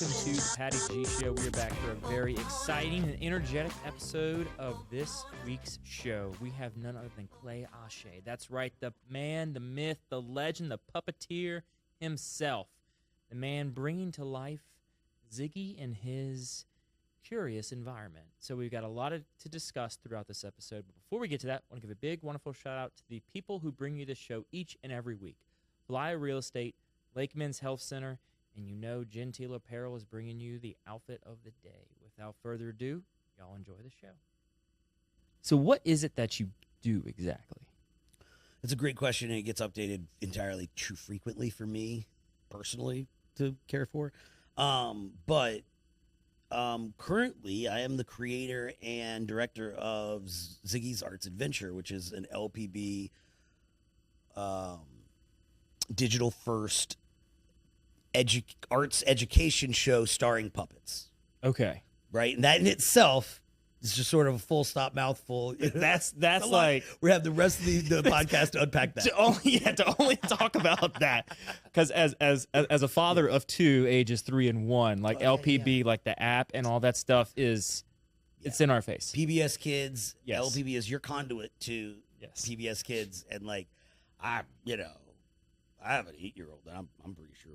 welcome to the Patty G Show. We are back for a very exciting and energetic episode of this week's show. We have none other than Clay Achee. That's right, the man, the myth, the legend, the puppeteer himself. The man bringing to life Ziggy and his curious environment. So we've got a lot to discuss throughout this episode. But before we get to that, I want to give a big, wonderful shout-out to the people who bring you this show each and every week. Fly Real Estate, Lake Men's Health Center, and you know Genteel Apparel is bringing you the outfit of the day. Without further ado, y'all enjoy the show. So what is it that you do exactly? It's a great question, and it gets updated entirely too frequently for me personally to care for. But currently, I am the creator and director of Ziggy's Arts Adventure, which is an LPB digital-first arts education show starring puppets. Okay. Right? And that in itself is just sort of a full stop mouthful. That's like we have the rest of the podcast to unpack that. To only talk about that, because as a father of two, ages 3 and 1, like LPB, like the app and all that stuff it's in our face. PBS Kids, yes. LPB is your conduit to PBS Kids, and like I have an 8-year-old that I'm pretty sure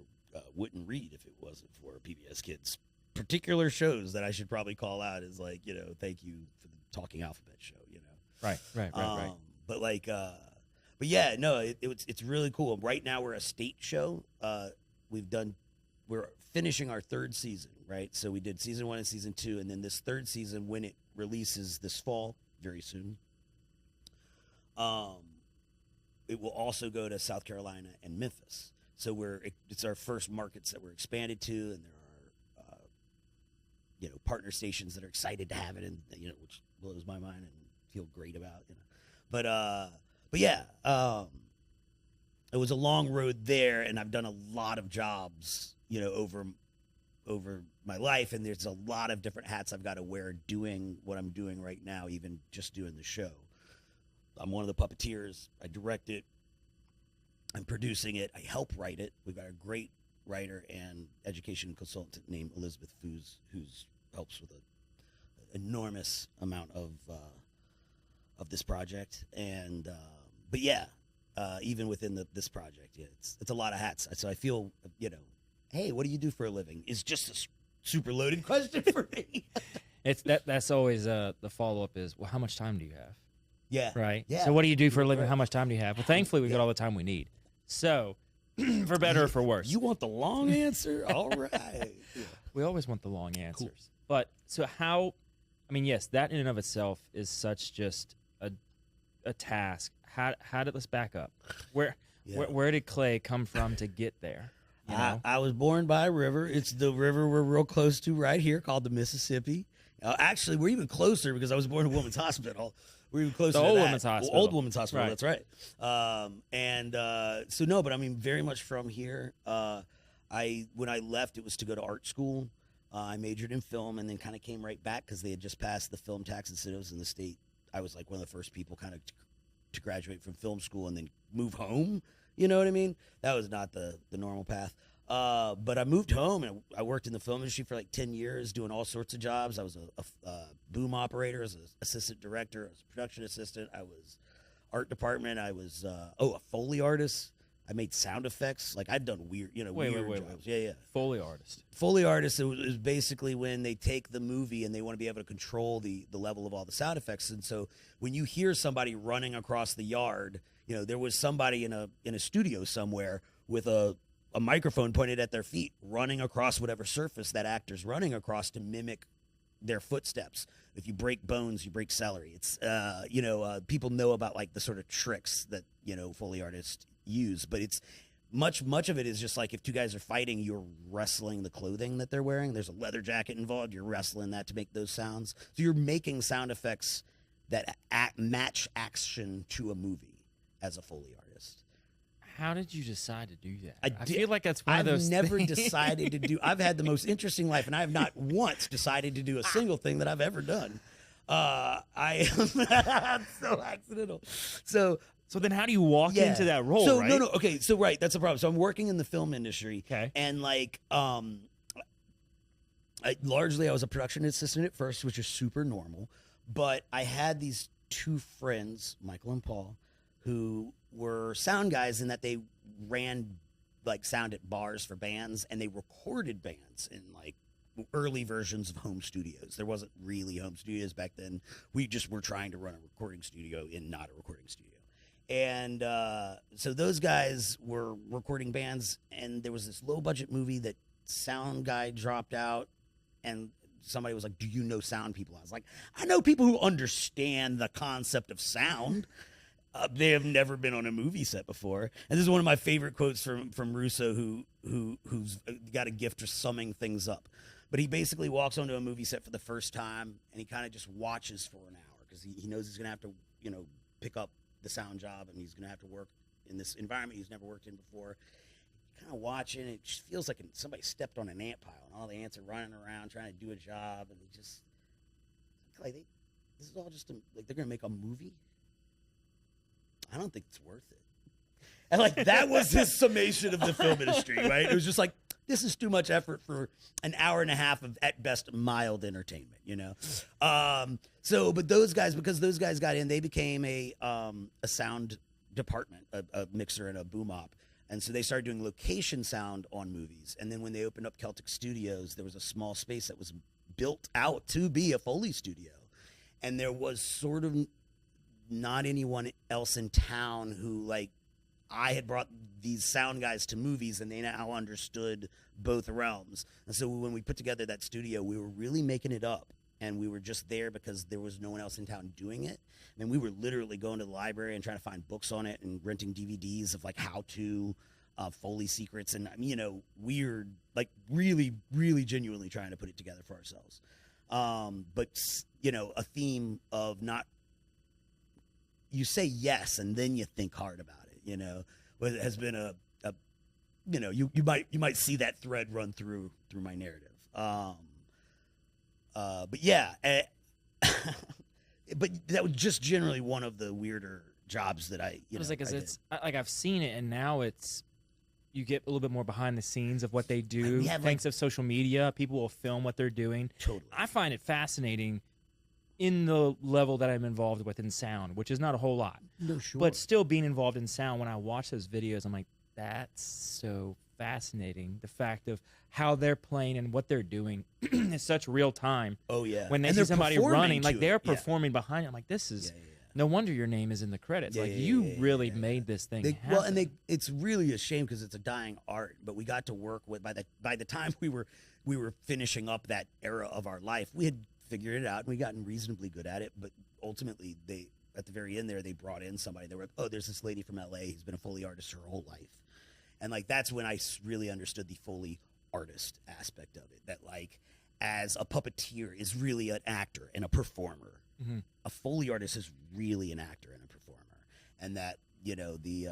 wouldn't read if it wasn't for PBS Kids. Particular shows that I should probably call out is like, thank you for the Talking Alphabet show, Right. But like, but yeah, no, it's really cool. Right now we're a state show. We're finishing our 3rd season, right? So we did season 1 and season 2, and then this 3rd season, when it releases this fall, very soon, it will also go to South Carolina and Memphis. So it's our first markets that we're expanded to, and there are partner stations that are excited to have it, and which blows my mind and feel great about. But yeah, it was a long road there, and I've done a lot of jobs, over my life, and there's a lot of different hats I've got to wear doing what I'm doing right now, even just doing the show. I'm one of the puppeteers. I direct it. I'm producing it. I help write it. We've got a great writer and education consultant named Elizabeth Foos, who helps with an enormous amount of this project. And but yeah, even within this project, it's a lot of hats. So I feel, hey, what do you do for a living? Is just a super loaded question for me. That's always the follow up is, well, how much time do you have? Yeah. Right. Yeah. So what do you do for a living? How much time do you have? Well, thankfully we've got all the time we need. So, for better or for worse. You want the long answer? All right. Yeah. We always want the long answers. Cool. But so yes, that in and of itself is such just a task. Let's back up. Where did Clay come from to get there? I was born by a river. It's the river we're real close to right here, called the Mississippi. Actually, we're even closer because I was born in a women's hospital. We're even closer to old that. women's hospital. Old women's hospital, Right. That's right. So no, but I mean, very much from here. When I left, it was to go to art school. I majored in film and then kind of came right back because they had just passed the film tax incentives in the state. I was like one of the first people kind of to graduate from film school and then move home. You know what I mean? That was not the normal path. But I moved home and I worked in the film industry for like 10 years doing all sorts of jobs. I was a boom operator, I was an assistant director, I was a production assistant, I was art department, I was a Foley artist. I made sound effects. Like I'd done weird jobs. Yeah. Foley artist. Foley artist is basically when they take the movie and they want to be able to control the level of all the sound effects. And so when you hear somebody running across the yard, there was somebody in a studio somewhere with a microphone pointed at their feet, running across whatever surface that actor's running across to mimic their footsteps. If you break bones, you break celery. It's people know about like the sort of tricks that Foley artists use, but it's much of it is just like if two guys are fighting, you're wrestling the clothing that they're wearing. There's a leather jacket involved. You're wrestling that to make those sounds. So you're making sound effects that match action to a movie as a Foley artist. How did you decide to do that? I feel like that's one of those I've never things. decided to do. I've had the most interesting life, and I have not once decided to do a single thing that I've ever done. I am so accidental. So then how do you walk into that role, so, right? No. Okay, so right, that's the problem. So I'm working in the film industry. Okay. And like Largely, I was a production assistant at first, which is super normal. But I had these two friends, Michael and Paul, who were sound guys in that they ran like sound at bars for bands, and they recorded bands in like early versions of home studios. There wasn't really home studios back then. We just were trying to run a recording studio in not a recording studio. And so those guys were recording bands, and there was this low budget movie that sound guy dropped out, and somebody was like, do you know sound people? I was like, I know people who understand the concept of sound. They have never been on a movie set before. And this is one of my favorite quotes from Russo, who's got a gift for summing things up. But he basically walks onto a movie set for the first time, and he kind of just watches for an hour because he knows he's going to have to, pick up the sound job, and he's going to have to work in this environment he's never worked in before. You kind of watch it, and it just feels like somebody stepped on an ant pile, and all the ants are running around trying to do a job, and they just, like, this is all just, like, they're going to make a movie? I don't think it's worth it. And, like, that was his summation of the film industry, right? It was just like, this is too much effort for an hour and a half of, at best, mild entertainment, But those guys, because those guys got in, they became a sound department, a mixer and a boom op. And so they started doing location sound on movies. And then when they opened up Celtic Studios, there was a small space that was built out to be a Foley studio. And there was sort of not anyone else in town who, like, I had brought these sound guys to movies, and they now understood both realms. And so when we put together that studio, we were really making it up, and we were just there because there was no one else in town doing it. I mean, we were literally going to the library and trying to find books on it and renting DVDs of, like, how to Foley secrets and, weird, like, really, really genuinely trying to put it together for ourselves. But, a theme of not, you say yes, and then you think hard about it. It has been you might see that thread run through my narrative. But yeah, but that was just generally one of the weirder jobs that I was like, it's like I've seen it, and now you get a little bit more behind the scenes of what they do. Thanks to social media, people will film what they're doing. Totally, I find it fascinating. In the level that I'm involved with in sound, which is not a whole lot. No, sure. But still being involved in sound, when I watch those videos, I'm like, that's so fascinating. The fact of how they're playing and what they're doing is such real time. Oh, yeah. When they see somebody running, like they're performing behind it. I'm like, this is, no wonder your name is in the credits. You really made this thing happen. Well, and it's really a shame because it's a dying art, but we got to work with, by the time we were finishing up that era of our life, we had figured it out, and we gotten reasonably good at it, but ultimately at the very end there, they brought in somebody. They were, there's this lady from LA who's been a Foley artist her whole life. And, like, that's when I really understood the Foley artist aspect of it, that, like, as a puppeteer is really an actor and a performer. Mm-hmm. A Foley artist is really an actor and a performer. And that, the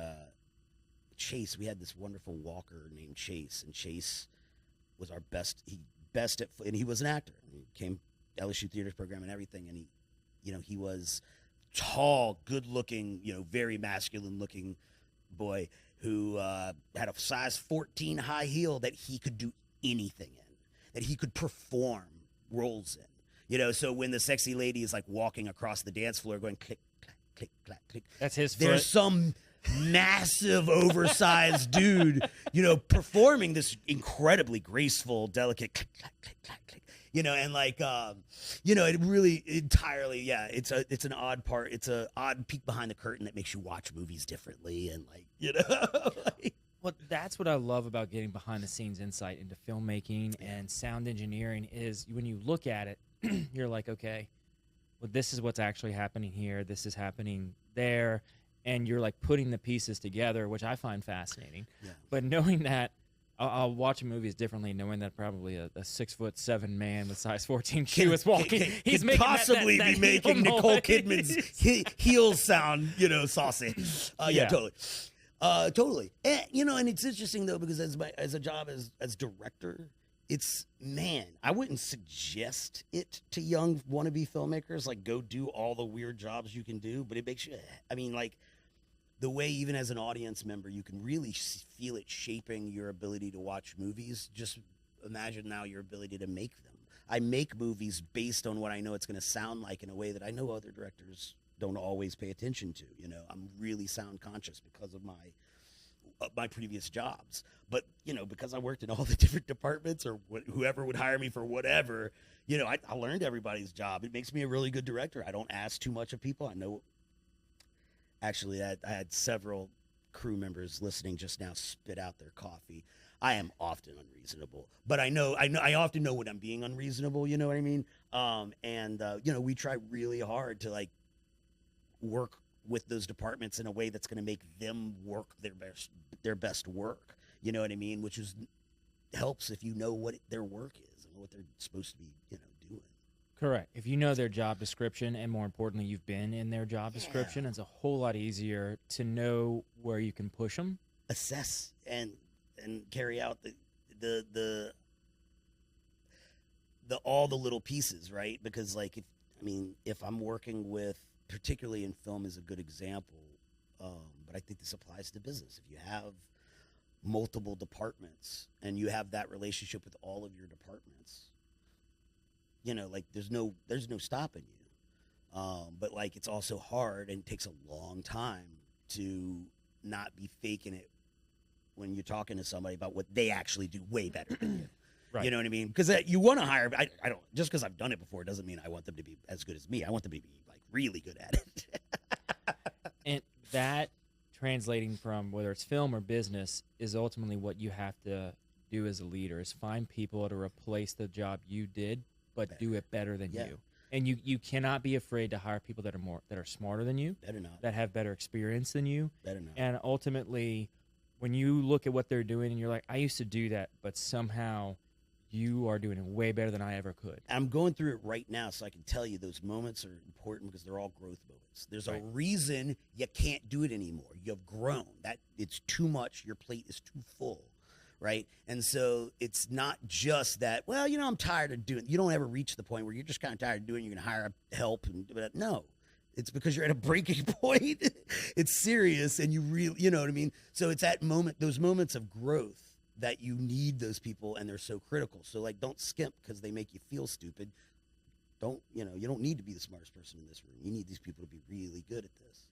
Chase, we had this wonderful walker named Chase, and Chase was our best at, and he was an actor. He came LSU theater program and everything, and he was tall, good-looking, very masculine-looking boy who had a size 14 high heel that he could do anything in, that he could perform roles in. So when the sexy lady is, like, walking across the dance floor going click, clack, click, clack, click, that's his foot. There's some massive, oversized dude, performing this incredibly graceful, delicate click, clack, click, clack, click. And, like, it really entirely, it's an odd part. It's an odd peek behind the curtain that makes you watch movies differently. And, like, Well, that's what I love about getting behind the scenes insight into filmmaking and sound engineering is when you look at it, you're like, okay, well, this is what's actually happening here. This is happening there. And you're, like, putting the pieces together, which I find fascinating. Yeah. But knowing that, I'll watch movies differently, knowing that probably a 6'7" man with size 14 shoe is walking. He's making possibly that be making Nicole Kidman's heels sound, saucy. Yeah, totally, totally. And, and it's interesting though because as a job as director, I wouldn't suggest it to young wannabe filmmakers. Like, go do all the weird jobs you can do, but it makes you. The way, even as an audience member, you can really feel it shaping your ability to watch movies. Just imagine now your ability to make them. I make movies based on what I know it's going to sound like in a way that I know other directors don't always pay attention to. You know, I'm really sound conscious because of my previous jobs. But, you know, because I worked in all the different departments or whoever would hire me for whatever, you know, I learned everybody's job. It makes me a really good director. I don't ask too much of people. I know, actually, I had several crew members listening just now spit out their coffee. I am often unreasonable, but I often know when I'm being unreasonable, you know what I mean? You know, we try really hard to like work with those departments in a way that's going to make them work their best work. You know what I mean? Which helps if you know what their work is and what they're supposed to be, you know, doing. Correct. If you know their job description, and more importantly, you've been in their job description, it's a whole lot easier to know where you can push them, assess, and carry out the all the little pieces, right? Because like if I'm working with, particularly in film is a good example, but I think this applies to business. If you have multiple departments and you have that relationship with all of your departments, you know, like there's no stopping you. But like it's also hard and takes a long time to not be faking it when you're talking to somebody about what they actually do way better than you. Right. You know what I mean? Because you want to hire, I don't, just because I've done it before doesn't mean I want them to be as good as me. I want them to be like really good at it. And that translating from whether it's film or business is ultimately what you have to do as a leader, is find people to replace the job you did, but do it better than you. And you cannot be afraid to hire people that are smarter than you, better not, that have better experience than you, better not. And ultimately, when you look at what they're doing and you're like, I used to do that, but somehow you are doing it way better than I ever could. I'm going through it right now, so I can tell you those moments are important because they're all growth moments. There's a reason you can't do it anymore. You've grown. That it's too much. Your plate is too full, right? And so it's not just that, well, you know, I'm tired of doing. You don't ever reach the point where you're just kind of tired of doing. You're going to hire help, but no. It's because you're at a breaking point. It's serious, and you really, you know what I mean? So it's that moment, those moments of growth, that you need those people, and they're so critical. So like, don't skimp because they make you feel stupid. You don't need to be the smartest person in this room. You need these people to be really good at this.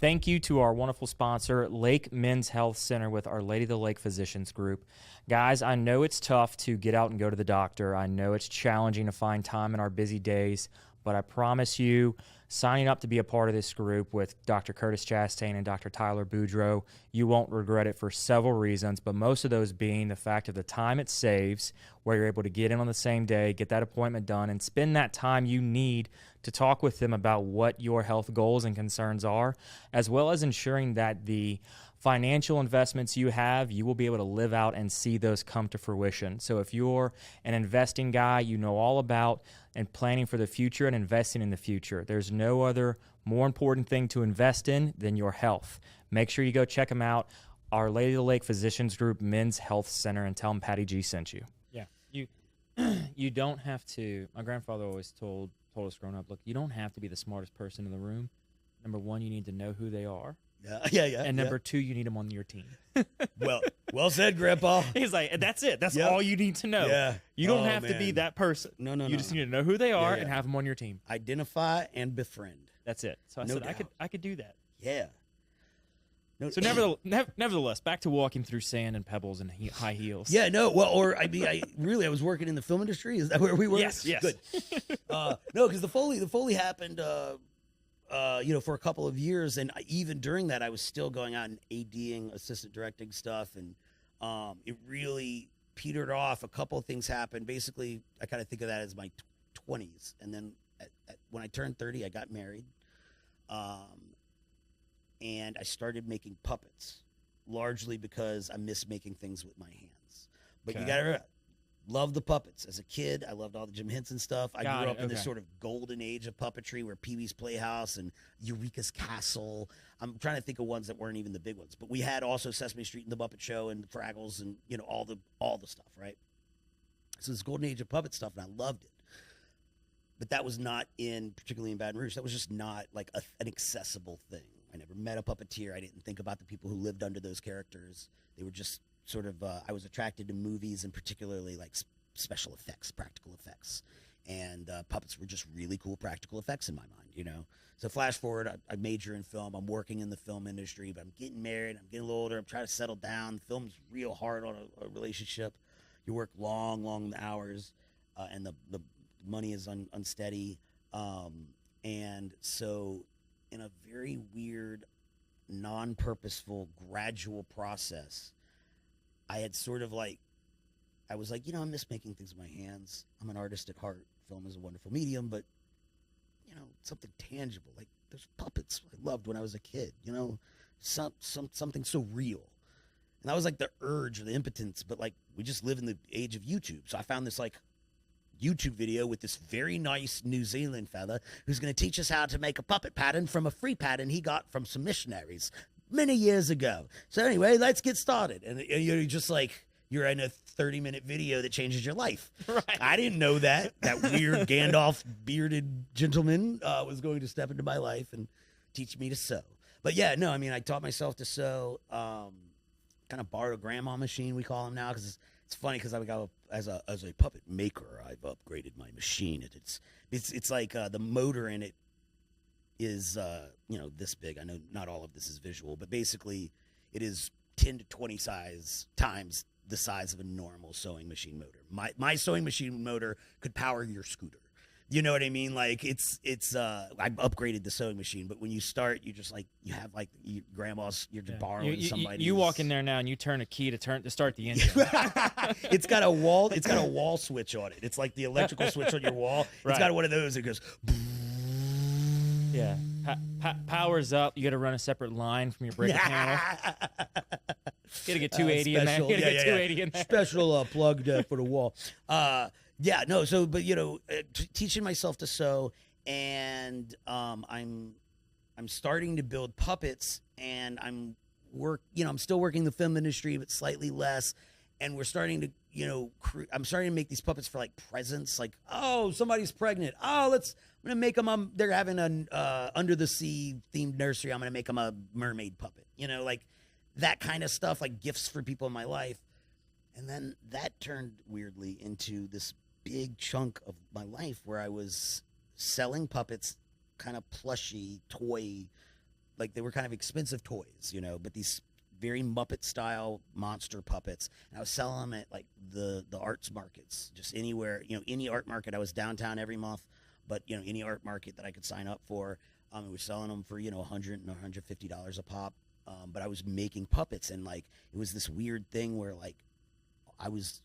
Thank you to our wonderful sponsor, Lake Men's Health Center with Our Lady of the Lake Physicians Group. Guys, I know it's tough to get out and go to the doctor. I know it's challenging to find time in our busy days, but I promise you, signing up to be a part of this group with Dr. Curtis Chastain and Dr. Tyler Boudreau, you won't regret it for several reasons, but most of those being the fact of the time it saves, where you're able to get in on the same day, get that appointment done, and spend that time you need to talk with them about what your health goals and concerns are, as well as ensuring that the financial investments you have, you will be able to live out and see those come to fruition. So if you're an investing guy, you know all about and planning for the future and investing in the future. There's no other more important thing to invest in than your health. Make sure you go check them out, Our Lady of the Lake Physicians Group Men's Health Center, and tell them Patty G sent you. Yeah, you don't have to. My grandfather always told us growing up, look, you don't have to be the smartest person in the room. Number one, you need to know who they are. Yeah. And number two, you need them on your team. Well said, Grandpa. He's like, that's it. That's all you need to know. Yeah. You don't have to be that person. No. You just need to know who they are and have them on your team. Identify and befriend. That's it. So I said, I could do that. Yeah. No, so nevertheless, back to walking through sand and pebbles and high heels. Yeah, no. Well, I was working in the film industry. Is that where we were? Yes. Good. No, because the Foley happened. For a couple of years, and even during that, I was still going out and ADing, assistant directing stuff, and it really petered off. A couple of things happened. Basically, I kind of think of that as my 20s, and then when I turned 30, I got married, and I started making puppets, largely because I miss making things with my hands. But you gotta love the puppets. As a kid, I loved all the Jim Henson stuff. I grew up in this sort of golden age of puppetry where Pee-wee's Playhouse and Eureka's Castle. I'm trying to think of ones that weren't even the big ones. But we had also Sesame Street and The Muppet Show and Fraggles and, all the stuff, right? So this golden age of puppet stuff, and I loved it. But that was not particularly in Baton Rouge. That was just not like an accessible thing. I never met a puppeteer. I didn't think about the people who lived under those characters. They were just sort of, I was attracted to movies and particularly like special effects, practical effects. And puppets were just really cool practical effects in my mind, you know. So flash forward, I major in film. I'm working in the film industry, but I'm getting married. I'm getting a little older. I'm trying to settle down. Film's real hard on a relationship. You work long hours, and the money is unsteady. And so in a very weird, non-purposeful, gradual process, I had sort of like, I was like, you know, I miss making things with my hands. I'm an artist at heart. Film is a wonderful medium, but, you know, something tangible. Like, there's puppets I loved when I was a kid, you know, something so real. And that was like the urge or the impotence, but like, we just live in the age of YouTube. So I found this like YouTube video with this very nice New Zealand fella who's going to teach us how to make a puppet pattern from a free pattern he got from some missionaries many years ago. So anyway, let's get started. And you're just like, you're in a 30-minute video that changes your life. Right. I didn't know that weird Gandalf bearded gentleman was going to step into my life and teach me to sew. But yeah, no, I mean, I taught myself to sew. Kind of borrowed a grandma machine, we call them now, because it's funny because I got as a puppet maker, I've upgraded my machine. It's like the motor in it is you know, this big. I know not all of this is visual, but basically it is 10 to 20 times the size of a normal sewing machine motor. My sewing machine motor could power your scooter. You know what I mean? Like it's I upgraded the sewing machine, but when you start, you just like, you have like grandma's, you're just borrowing somebody. You walk in there now and you turn a key to start the engine. It's got a wall switch on it. It's like the electrical switch on your wall. It's got one of those that goes. Yeah. Powers up. You got to run a separate line from your breaker panel. You got to get 280 in there. You got to get 280 in there. Special plug for the wall. Yeah, no. So, but you know, teaching myself to sew, and I'm starting to build puppets, and I'm still working the film industry, but slightly less. And we're starting to, you know, I'm starting to make these puppets for like presents, like, oh, somebody's pregnant. Oh, I'm gonna make them. They're having an under the sea themed nursery. I'm gonna make them a mermaid puppet. You know, like that kind of stuff, like gifts for people in my life. And then that turned weirdly into this big chunk of my life where I was selling puppets, kind of plushy toy, like they were kind of expensive toys, you know, but these very Muppet style monster puppets. And I was selling them at like the arts markets, just anywhere, you know, any art market. I was downtown every month, but you know, any art market that I could sign up for, I was selling them for, you know, $100 and $150 a pop. But I was making puppets, and like it was this weird thing where like I was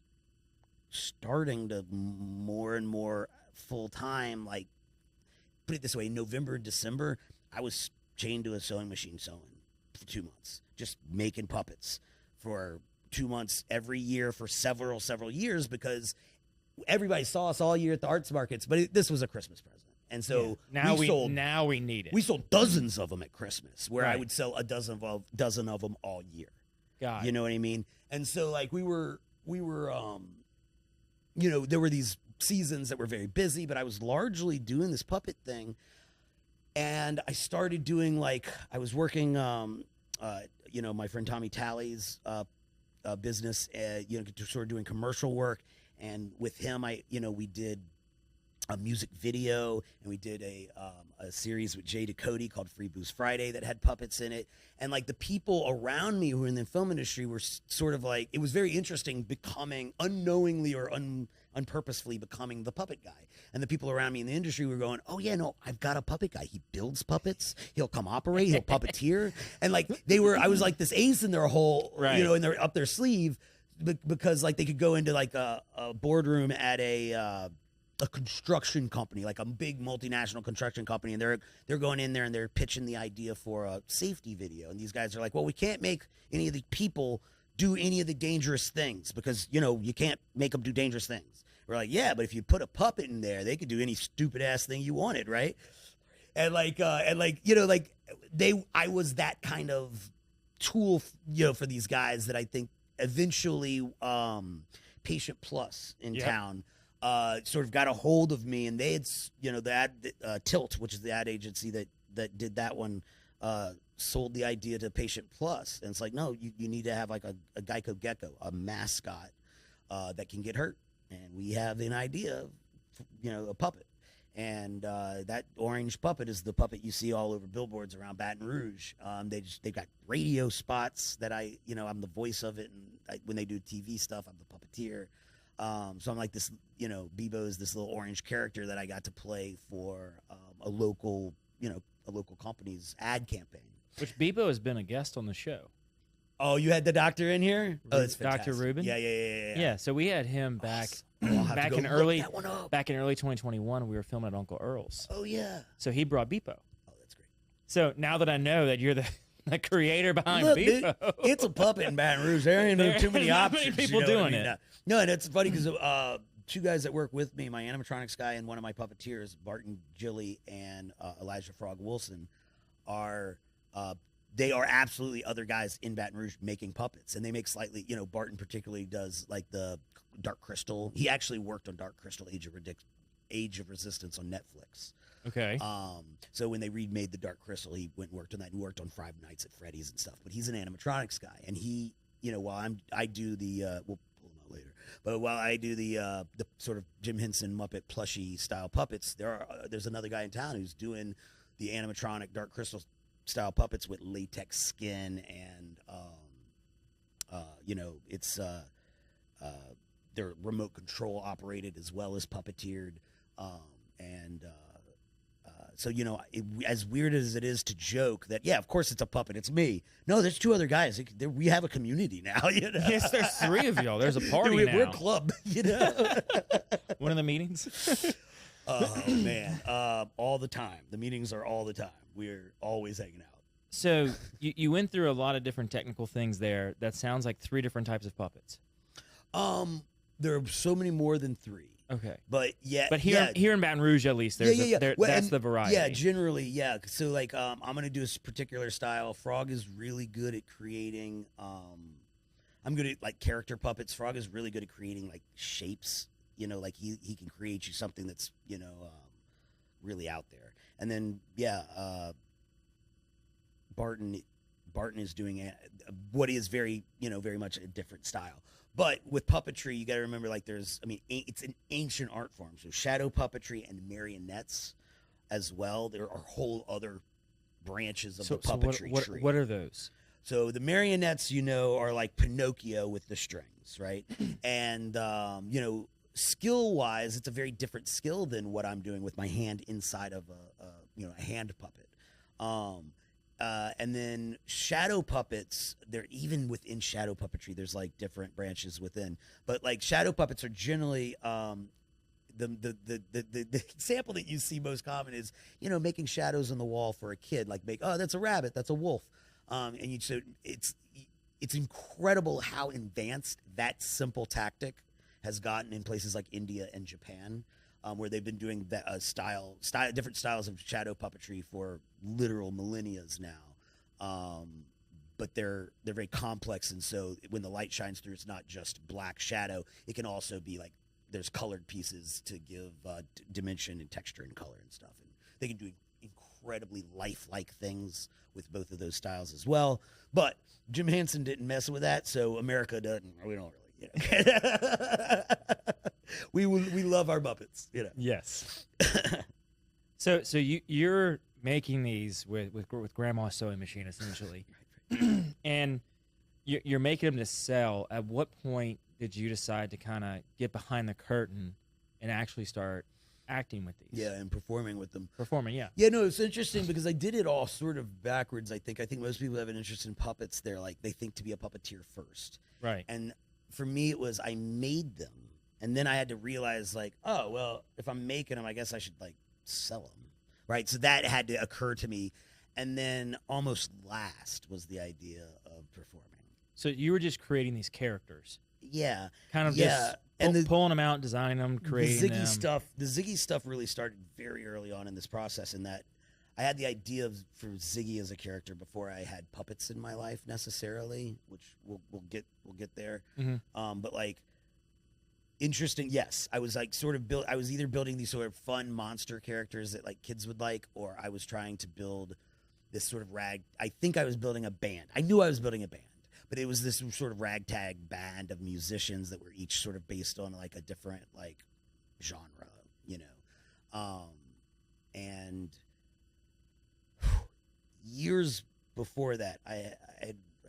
starting to more and more full time, like, put it this way, November and December, I was chained to a sewing machine sewing for 2 months, just making puppets for 2 months every year for several years, because everybody saw us all year at the arts markets, but this was a Christmas present. And so now we need it. We sold dozens of them at Christmas, where I would sell a dozen of them all year. God, you know what I mean? And so like we were you know, there were these seasons that were very busy, but I was largely doing this puppet thing. And I started doing, like, I was working, you know, my friend Tommy Talley's business, you know, sort of doing commercial work. And with him, we did a music video, and we did a series with Jay Ducote called Free Booze Friday that had puppets in it. And like the people around me who were in the film industry were sort of like, it was very interesting becoming, unknowingly or unpurposefully becoming the puppet guy. And the people around me in the industry were going, oh yeah, no, I've got a puppet guy. He builds puppets. He'll come operate. He'll puppeteer. And like I was like this ace in their whole, you know, up their sleeve, because like they could go into like a boardroom at a construction company, like a big multinational construction company, and they're going in there and they're pitching the idea for a safety video. And these guys are like, well, we can't make any of the people do any of the dangerous things because, you know, you can't make them do dangerous things. We're like, yeah, but if you put a puppet in there, they could do any stupid ass thing you wanted, right? And like, you know, like I was that kind of tool, you know, for these guys that I think eventually Patient Plus in town sort of got a hold of me, and they had, you know, the Tilt, which is the ad agency that did that one, sold the idea to Patient Plus. And it's like, no, you need to have like a Geico Gecko, a mascot that can get hurt. and we have an idea of, a puppet. And that orange puppet is the puppet you see all over billboards around Baton Rouge. They've got radio spots that I'm the voice of it, and when they do TV stuff, I'm the puppeteer. So I'm like this, Bebo is this little orange character that I got to play for a local company's ad campaign. Which Bebo has been a guest on the show. Oh, you had the doctor in here? Oh, that's fantastic. Dr. Rubin? Yeah. Yeah, so we had him back Awesome. back in early 2021. We were filming at Uncle Earl's. Oh, yeah. So he brought Bebo. Oh, that's great. So now that I know that you're the creator behind Look, Bebo. It's a puppet in Baton Rouge. There ain't too many not options. many people doing it. No, and it's funny because two guys that work with me, my animatronics guy and one of my puppeteers, Barton Gilly and Elijah Frog Wilson, they are absolutely other guys in Baton Rouge making puppets, and they make slightly, Barton particularly does like the Dark Crystal. He actually worked on Dark Crystal Age of Resistance on Netflix. Okay. So when they remade the Dark Crystal, he went and worked on that. He worked on Five Nights at Freddy's and stuff. But he's an animatronics guy, and he, while I do the we'll pull him out later. But while I do the sort of Jim Henson Muppet plushie style puppets, there's another guy in town who's doing the animatronic Dark Crystal style puppets with latex skin, and it's they're remote control operated as well as puppeteered, so as weird as it is to joke that of course it's a puppet, it's me. No, there's two other guys. We have a community now. Yes, there's three of y'all. There's a party now. We're a club. One of the meetings. Oh man, all the time. The meetings are all the time. We're always hanging out. So you went through a lot of different technical things there. That sounds like three different types of puppets. There are so many more than three. Okay. But here in Baton Rouge, at least, that's the variety. Yeah, generally, yeah. So like, I'm gonna do a particular style. Frog is really good at creating. I'm good at like character puppets. Frog is really good at creating like shapes. Like he can create you something that's really out there. And then Barton is doing what is very very much a different style. But with puppetry, you got to remember, like, it's an ancient art form. So shadow puppetry and marionettes as well. There are whole other branches of the puppetry tree. What are those? So the marionettes, are like Pinocchio with the strings, right? And, skill-wise, it's a very different skill than what I'm doing with my hand inside of a hand puppet. And then shadow puppets, they're even within shadow puppetry, there's like different branches within. But like shadow puppets are generally the example that you see most common is, making shadows on the wall for a kid. Like that's a rabbit, that's a wolf. So it's incredible how advanced that simple tactic has gotten in places like India and Japan. Where they've been doing that different styles of shadow puppetry for literal millennia now, but they're very complex, and so when the light shines through, it's not just black shadow. It can also be like there's colored pieces to give dimension and texture and color and stuff, and they can do incredibly lifelike things with both of those styles as well. But Jim Henson didn't mess with that, so America doesn't. We don't really. We love our Muppets, Yes. So you're making these with Grandma's sewing machine essentially, and you're making them to sell. At what point did you decide to kind of get behind the curtain and actually start acting with these? Yeah, and performing with them. Yeah. Yeah, no, it's interesting because I did it all sort of backwards. I think most people have an interest in puppets. They think to be a puppeteer first, right? And for me, it was I made them. And then I had to realize, like, oh, well, if I'm making them, I guess I should, like, sell them, right? So that had to occur to me. And then almost last was the idea of performing. So you were just creating these characters. Yeah. Kind of just pulling them out, designing them, creating them. The Ziggy stuff really started very early on in this process, in that I had the idea for Ziggy as a character before I had puppets in my life necessarily, which we'll get there. Mm-hmm. But, like, interesting. Yes, I was like I was either building these sort of fun monster characters that like kids would like, or I was trying to build this sort of I think I was building a band. I knew I was building a band, but it was this sort of ragtag band of musicians that were each sort of based on like a different like genre, you know. And years before that,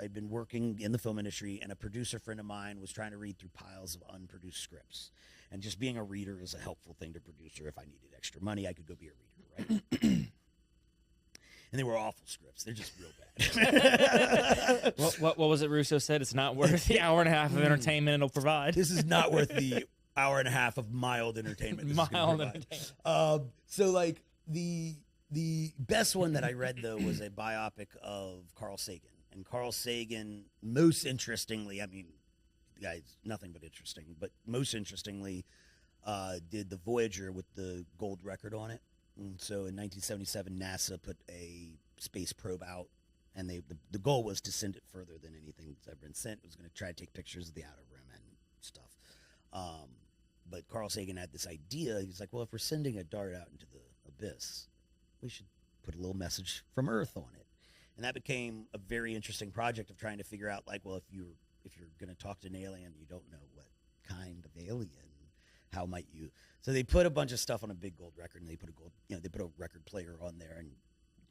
I'd been working in the film industry, and a producer friend of mine was trying to read through piles of unproduced scripts. And just being a reader is a helpful thing to producer. If I needed extra money, I could go be a reader, right? And they were awful scripts. They're just real bad. What was it Russo said? It's not worth the hour and a half of entertainment it'll provide. This is not worth the hour and a half of mild entertainment. Mild entertainment. So, like, the best one that I read, though, was a biopic of Carl Sagan. And Carl Sagan, most interestingly, I mean, the guy's nothing but interesting, but most interestingly, did the Voyager with the gold record on it. And so in 1977, NASA put a space probe out, and the goal was to send it further than anything that's ever been sent. It was going to try to take pictures of the outer rim and stuff. But Carl Sagan had this idea. He was like, well, if we're sending a dart out into the abyss, we should put a little message from Earth on it. And that became a very interesting project of trying to figure out, like, well, if you're going to talk to an alien, you don't know what kind of alien, how might you? So they put a bunch of stuff on a big gold record, and they put a record player on there and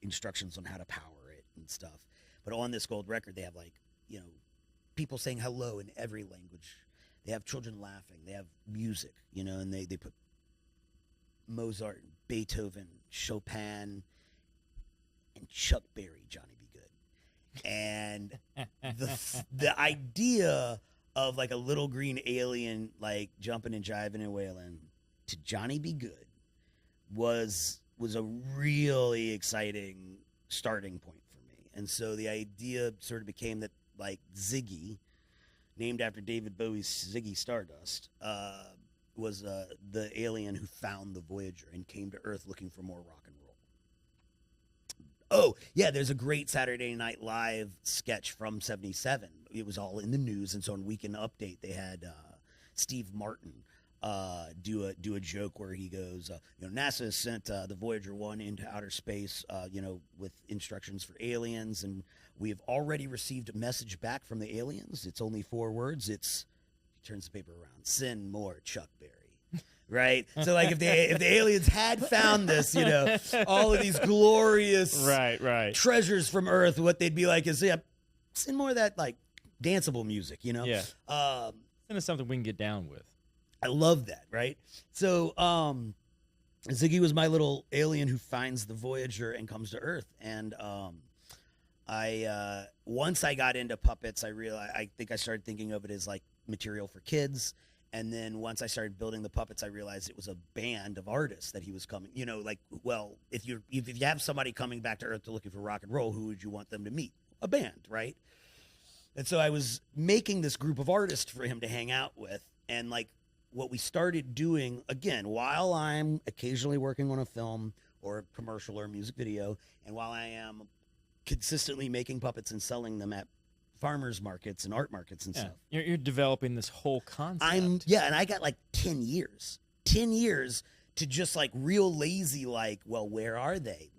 instructions on how to power it and stuff. But on this gold record, they have, like, you know, people saying hello in every language. They have children laughing. They have music, you know, and they put Mozart, Beethoven, Chopin, and Chuck Berry, Johnny B. Good. And the idea of like a little green alien like jumping and jiving and wailing to Johnny B. Good was a really exciting starting point for me. And so the idea sort of became that like Ziggy, named after David Bowie's Ziggy Stardust, was the alien who found the Voyager and came to Earth looking for more rock and roll. Oh, yeah, there's a great Saturday Night Live sketch from 77. It was all in the news, and so on Weekend Update, they had Steve Martin do a joke where he goes, NASA has sent the Voyager 1 into outer space, with instructions for aliens, and we have already received a message back from the aliens. It's only 4 words. He turns the paper around, send more Chuck Berry. Right? So, like, if the aliens had found this, all of these glorious right treasures from Earth, what they'd be like is, send more of that, like, danceable music, Yeah. Send us something we can get down with. I love that, right? So, Ziggy was my little alien who finds the Voyager and comes to Earth. And once I got into puppets, I think I started thinking of it as, like, material for kids. And then once I started building the puppets, I realized it was a band of artists that he was coming. If you have somebody coming back to Earth to looking for rock and roll, who would you want them to meet? A band, right? And so I was making this group of artists for him to hang out with. And like what we started doing, again, while I'm occasionally working on a film or a commercial or a music video, and while I am consistently making puppets and selling them at farmers markets and art markets and stuff. You're developing this whole concept. And I got like 10 years to just like real lazy, like, well, where are they?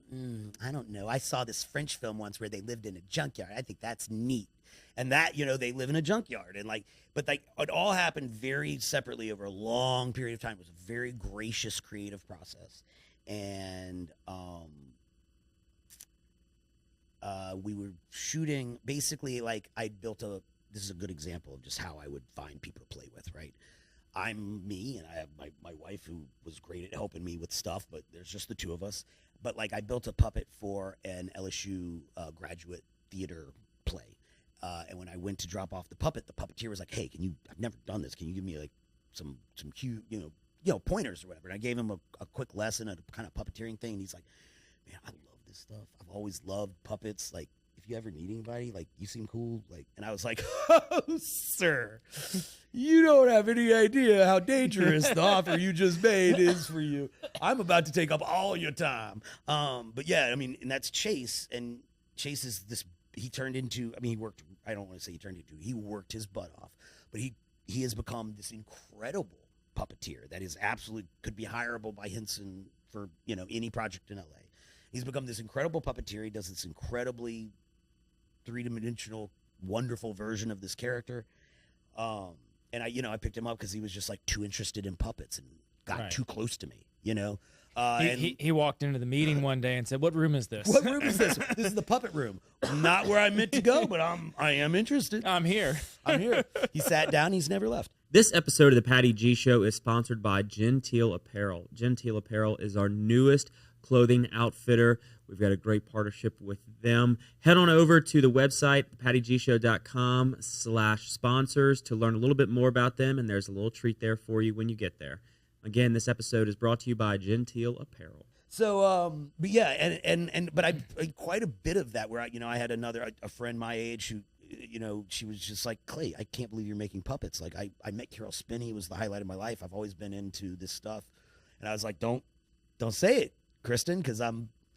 I don't know. I saw this French film once where they lived in a junkyard. I think that's neat. And that, they live in a junkyard and but it all happened very separately over a long period of time. It was a very gracious creative process. And, we were shooting basically like this is a good example of just how I would find people to play with, right? I'm me and I have my wife who was great at helping me with stuff, but there's just the two of us. But like I built a puppet for an LSU graduate theater play. And when I went to drop off the puppeteer was like, hey, I've never done this. Can you give me like some cute, pointers or whatever? And I gave him a quick lesson, a kind of puppeteering thing. And he's like, man, I love this stuff. I've always loved puppets. Like, if you ever need anybody, like, you seem cool. Like, and I was like, oh, sir, you don't have any idea how dangerous the offer you just made is for you. I'm about to take up all your time. But yeah, I mean, and that's Chase. And Chase is this, he worked, I don't want to say he worked his butt off, but he has become this incredible puppeteer that is absolutely, could be hireable by Henson for, any project in LA. He's become this incredible puppeteer. He does this incredibly three-dimensional wonderful version of this character. And I picked him up because he was just like too interested in puppets and got too close to me, He walked into the meeting one day and said, "What room is this? What room is this? This is the puppet room. Not where I meant to go, but I am interested. I'm here. I'm here." He sat down. He's never left. This episode of the Patty G Show is sponsored by Genteel Apparel. Genteel Apparel is our newest clothing outfitter. We've got a great partnership with them. Head on over to the website, pattygshow.com/sponsors to learn a little bit more about them, and there's a little treat there for you when you get there. Again, this episode is brought to you by Genteel Apparel. So, but yeah, but I quite a bit of that where I had a friend my age who, she was just like, "Clay, I can't believe you're making puppets. Like, I met Carol Spinney, was the highlight of my life. I've always been into this stuff." And I was like, don't say it, Kristen, because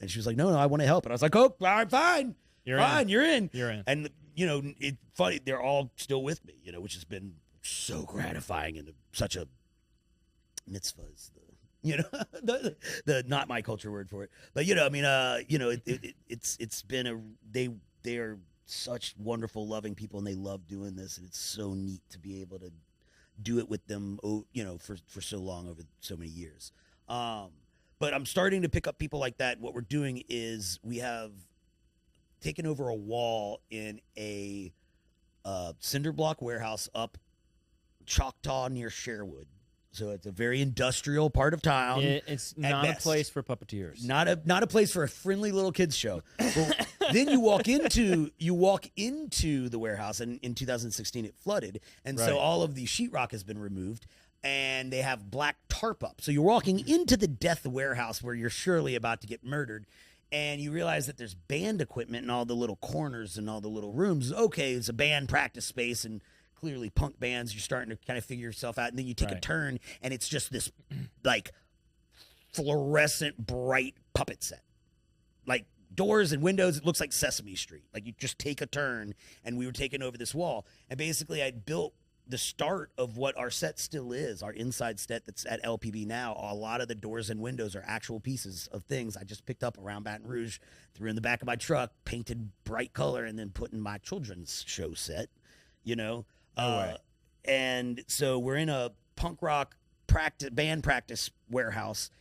and she was like, no, I want to help. And I was like, oh, all right, fine. You're in. And, it's funny, they're all still with me, which has been so gratifying and such a mitzvah is the not my culture word for it. But, it's been they are such wonderful, loving people, and they love doing this. And it's so neat to be able to do it with them, for so long, over so many years. But I'm starting to pick up people like that. What we're doing is we have taken over a wall in a cinder block warehouse up Choctaw near Sherwood. So it's a very industrial part of town. It's not a place for puppeteers. Not a place for a friendly little kids show. Well, then you walk into the warehouse, and in 2016 it flooded, and so all of the sheetrock has been removed. And they have black tarp up. So you're walking into the death warehouse where you're surely about to get murdered, and you realize that there's band equipment in all the little corners and all the little rooms. Okay, it's a band practice space, and clearly punk bands, you're starting to kind of figure yourself out, and then you take a turn, and it's just this, like, fluorescent, bright puppet set. Like, doors and windows, it looks like Sesame Street. Like, you just take a turn, and we were taking over this wall. And basically, I built the start of what our set still is, our inside set that's at LPB now. A lot of the doors and windows are actual pieces of things I just picked up around Baton Rouge, threw in the back of my truck, painted bright color, and then put in my children's show set, And so we're in a punk rock band practice warehouse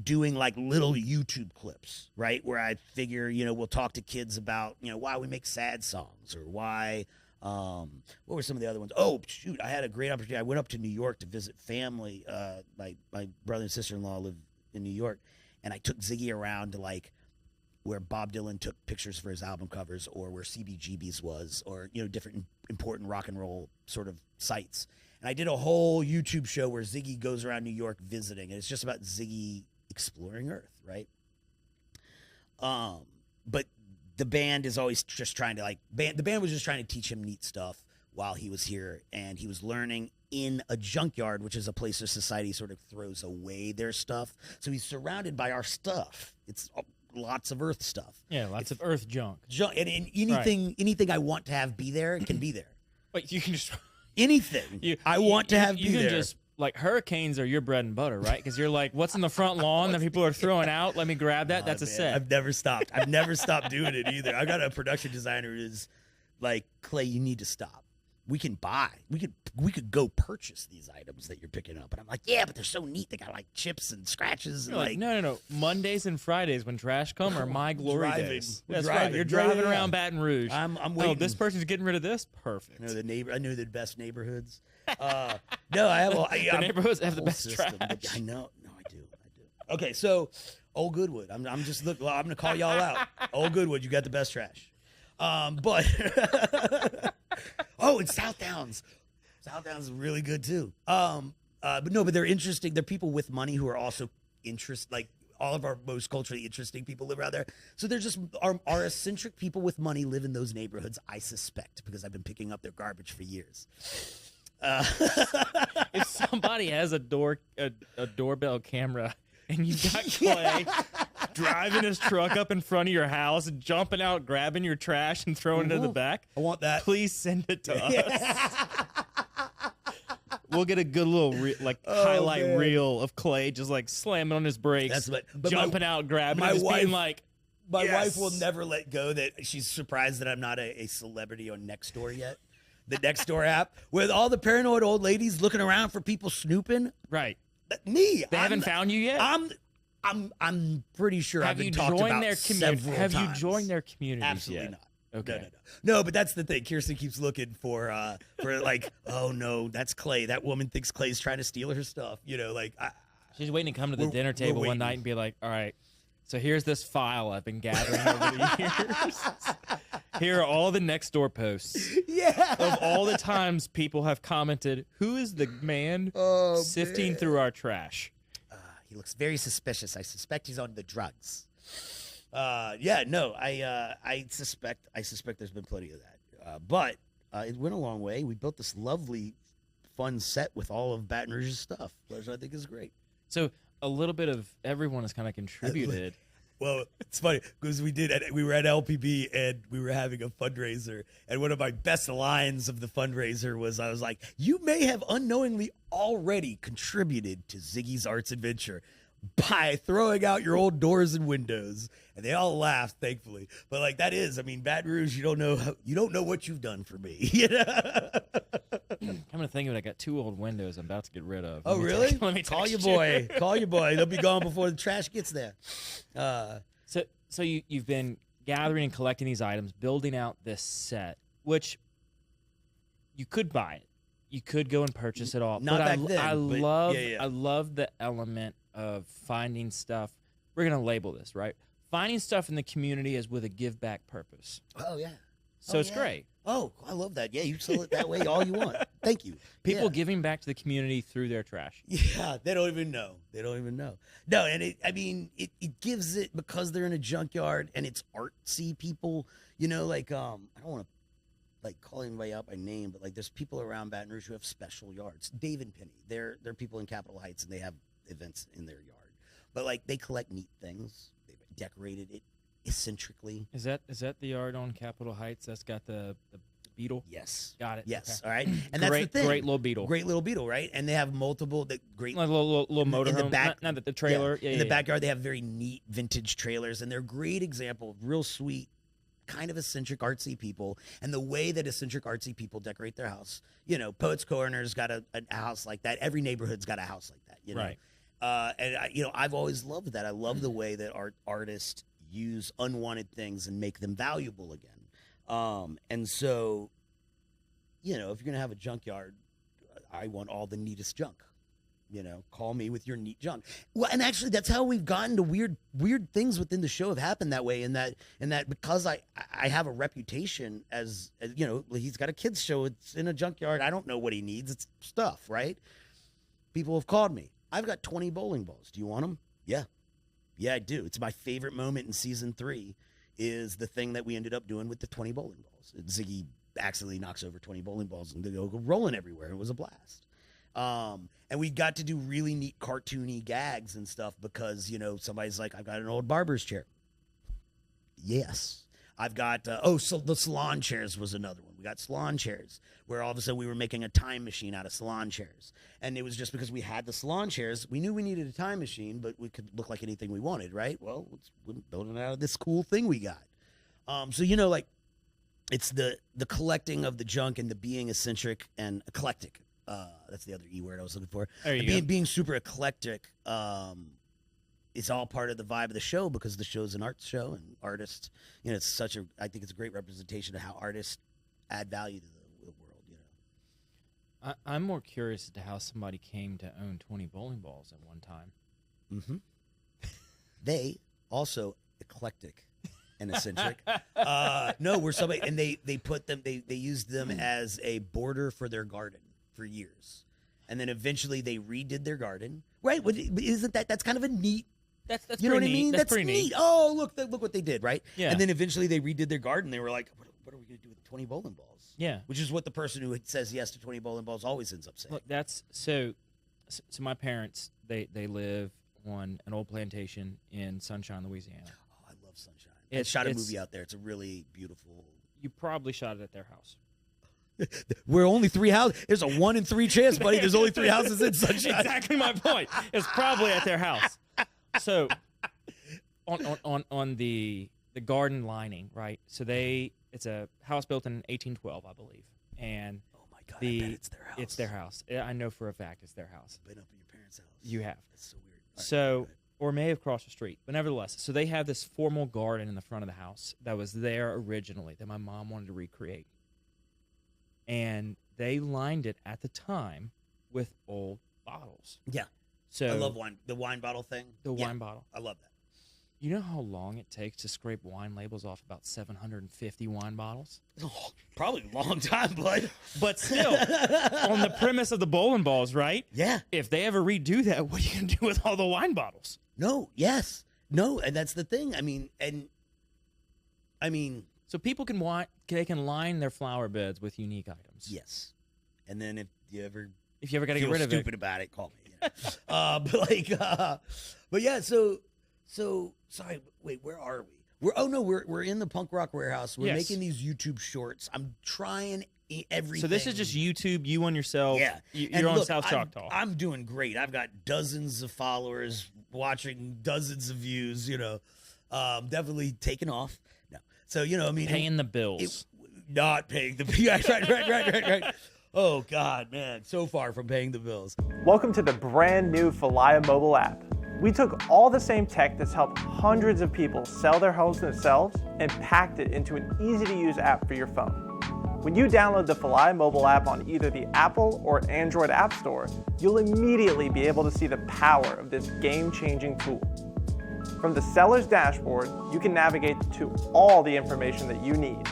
doing like little YouTube clips, right? Where I figure, we'll talk to kids about, why we make sad songs, or why... what were some of the other ones? Oh, shoot, I had a great opportunity. I went up to New York to visit family. My brother and sister-in-law live in New York, and I took Ziggy around to, like, where Bob Dylan took pictures for his album covers, or where CBGB's was, or, different important rock and roll sort of sites. And I did a whole YouTube show where Ziggy goes around New York visiting, and it's just about Ziggy exploring Earth, right? But the band is always just trying to, the band was just trying to teach him neat stuff while he was here, and he was learning in a junkyard, which is a place where society sort of throws away their stuff. So he's surrounded by our stuff. It's lots of Earth stuff. Yeah, lots of Earth junk. And anything I want to have be there, it can be there. Wait, you can just... Anything I want to have be there. You can just... Like, hurricanes are your bread and butter, right? Because you're like, what's in the front lawn that people are throwing out? Let me grab that. That's a set. I've never stopped. I've never stopped doing it either. I got a production designer who's like, Clay, you need to stop. We can buy. We could go purchase these items that you're picking up. And I'm like, yeah, but they're so neat. They got like chips and scratches. And like, no. Mondays and Fridays when trash come are my glory days. That's right. You're driving around Baton Rouge. I'm waiting. Oh, this person's getting rid of this. Perfect. I know the best neighborhoods. No, I have. The neighborhoods have the best system. trash. I know. No, I do. Okay, so Old Goodwood. I'm gonna call y'all out. Old Goodwood, you got the best trash. But and South Downs. South Downs is really good too. But they're interesting. They're people with money who are also like all of our most culturally interesting people live around there. So they're just our eccentric people with money live in those neighborhoods, I suspect, because I've been picking up their garbage for years. If somebody has a doorbell camera and you've got Clay driving his truck up in front of your house, jumping out, grabbing your trash and throwing it in the back, I want that. Please send it to us. We'll get a good little highlight reel of Clay just like slamming on his brakes, jumping out, grabbing it, just being like, My wife will never let go that she's surprised that I'm not a celebrity on Nextdoor yet. The Nextdoor app with all the paranoid old ladies looking around for people snooping. Right. Me. They haven't found you yet? I'm pretty sure I've been talked about several times. times. Have you joined their community? Absolutely not. Okay. No, but that's the thing. Kirsten keeps looking for like, oh no, that's Clay. That woman thinks Clay's trying to steal her stuff. You know, like she's waiting to come to the dinner table one night and be like, all right, so here's this file I've been gathering over the years. Here are all the Nextdoor posts. Yeah. Of all the times people have commented, who is the man sifting through our trash? He looks very suspicious. I suspect he's on the drugs. I suspect there's been plenty of that. But it went a long way. We built this lovely, fun set with all of Baton Rouge's stuff, which I think is great. So a little bit of everyone has kind of contributed. Well, it's funny because we were at LPB and we were having a fundraiser, and one of my best lines of the fundraiser was, I was like, "You may have unknowingly already contributed to Ziggy's Arts Adventure by throwing out your old doors and windows," and they all laughed, thankfully. But like that is, I mean, Baton Rouge, you don't know what you've done for me. You know? Come to think of it, I got 2 old windows I'm about to get rid of. Oh, really? Let me call your boy. Call your boy. They'll be gone before the trash gets there. So you've been gathering and collecting these items, building out this set, which you could buy it. You could go and purchase it all. Not but back then. I Yeah. love the element of finding stuff. We're going to label this, right? Finding stuff in the community is with a give back purpose. Oh, yeah. So it's great. Oh, I love that. Yeah, you sell it that way all you want. Thank you. People giving back to the community through their trash. Yeah, they don't even know. No, and it gives it, because they're in a junkyard and it's artsy people, you know, like, I don't want to like call anybody out by name, but like there's people around Baton Rouge who have special yards. Dave and Penny, they're people in Capitol Heights and they have events in their yard. But like they collect neat things. They've decorated it eccentrically. Is that the yard on Capitol Heights that's got the beetle? Yes. Got it. Yes. Okay. All right. And that's the thing. Great little beetle. Great little beetle, right? And they have multiple great like little motorhome in the back, not the trailer. Yeah, in the backyard, they have very neat vintage trailers, and they're a great example of real sweet, kind of eccentric artsy people, and the way that eccentric artsy people decorate their house. You know, Poets Corner's got a house like that. Every neighborhood's got a house like that. You know? Right. I've always loved that. I love the way that artists use unwanted things and make them valuable again. And so, you know, if you're gonna have a junkyard, I want all the neatest junk. You know, call me with your neat junk. Well, and actually, that's how we've gotten to weird things within the show have happened that way. And that because I have a reputation as you know, he's got a kids show. It's in a junkyard. I don't know what he needs. It's stuff, right? People have called me. I've got 20 bowling balls. Do you want them? Yeah, I do. It's my favorite moment in season 3. Is the thing that we ended up doing with the 20 bowling balls. Ziggy accidentally knocks over 20 bowling balls and they go rolling everywhere. It was a blast. And we got to do really neat cartoony gags and stuff because, you know, somebody's like, I've got an old barber's chair. Yes. I've got, so the salon chairs was another one. We got salon chairs where all of a sudden we were making a time machine out of salon chairs. And it was just because we had the salon chairs. We knew we needed a time machine, but we could look like anything we wanted, right? Well, let's build it out of this cool thing we got. So, you know, like it's the collecting of the junk and the being eccentric and eclectic. That's the other E word I was looking for. Being super eclectic is all part of the vibe of the show because the show's an arts show and artists, you know, I think it's a great representation of how artists add value to the world, you know. I'm more curious as to how somebody came to own 20 bowling balls at one time. Mm-hmm. They also eclectic and eccentric. No, we're somebody, and they put them, they used them as a border for their garden for years. And then eventually they redid their garden. Right? Isn't that's kind of a neat, that's you know what I mean? That's pretty neat. Oh, look what they did, right? Yeah. And then eventually they redid their garden. They were like, what are we going to do with 20 bowling balls? Yeah. Which is what the person who says yes to 20 bowling balls always ends up saying. Look, that's so my parents, they live on an old plantation in Sunshine, Louisiana. Oh, I love Sunshine. I shot a movie out there. It's a really beautiful. You probably shot it at their house. We're only 3 houses. There's a 1 in 3 chance, buddy. There's only 3 houses in Sunshine. Exactly my point. It's probably at their house. So, on the the garden lining, right? So it's a house built in 1812, I believe, and Oh my God, I bet it's their house. It's their house. I know for a fact it's their house. I've been up in your parents' house. You have. That's so weird. All right, So, go ahead. or may have crossed the street, but nevertheless, so they have this formal garden in the front of the house that was there originally that my mom wanted to recreate, and they lined it at the time with old bottles. Yeah. So I love wine. The wine bottle thing. the Yeah, wine bottle. I love that. You know how long it takes to scrape wine labels off about 750 wine bottles? Oh, probably a long time, bud. But still, on the premise of the bowling balls, right? Yeah. If they ever redo that, what are you going to do with all the wine bottles? No. Yes. No. And that's the thing. I mean, So people can line their flower beds with unique items. yes. And then if you ever got to feel get rid of stupid it, about it, call me. You know? But yeah. So sorry. Wait, where are we? We're in the punk rock warehouse. We're Yes. making these YouTube shorts. I'm trying everything. so this is just YouTube, you on yourself. Yeah. You're And on look, South Choctaw. I'm doing great. I've got dozens of followers watching, dozens of views, you know. Definitely taking off. No. So, you know, I mean, Paying the bills. not paying the bills. Right. Oh, God, man. So far from paying the bills. Welcome to the brand new Falaya mobile app. We took all the same tech that's helped hundreds of people sell their homes themselves and packed it into an easy-to-use app for your phone. When you download the Falaya mobile app on either the Apple or Android App Store, you'll immediately be able to see the power of this game-changing tool. From the seller's dashboard, you can navigate to all the information that you need.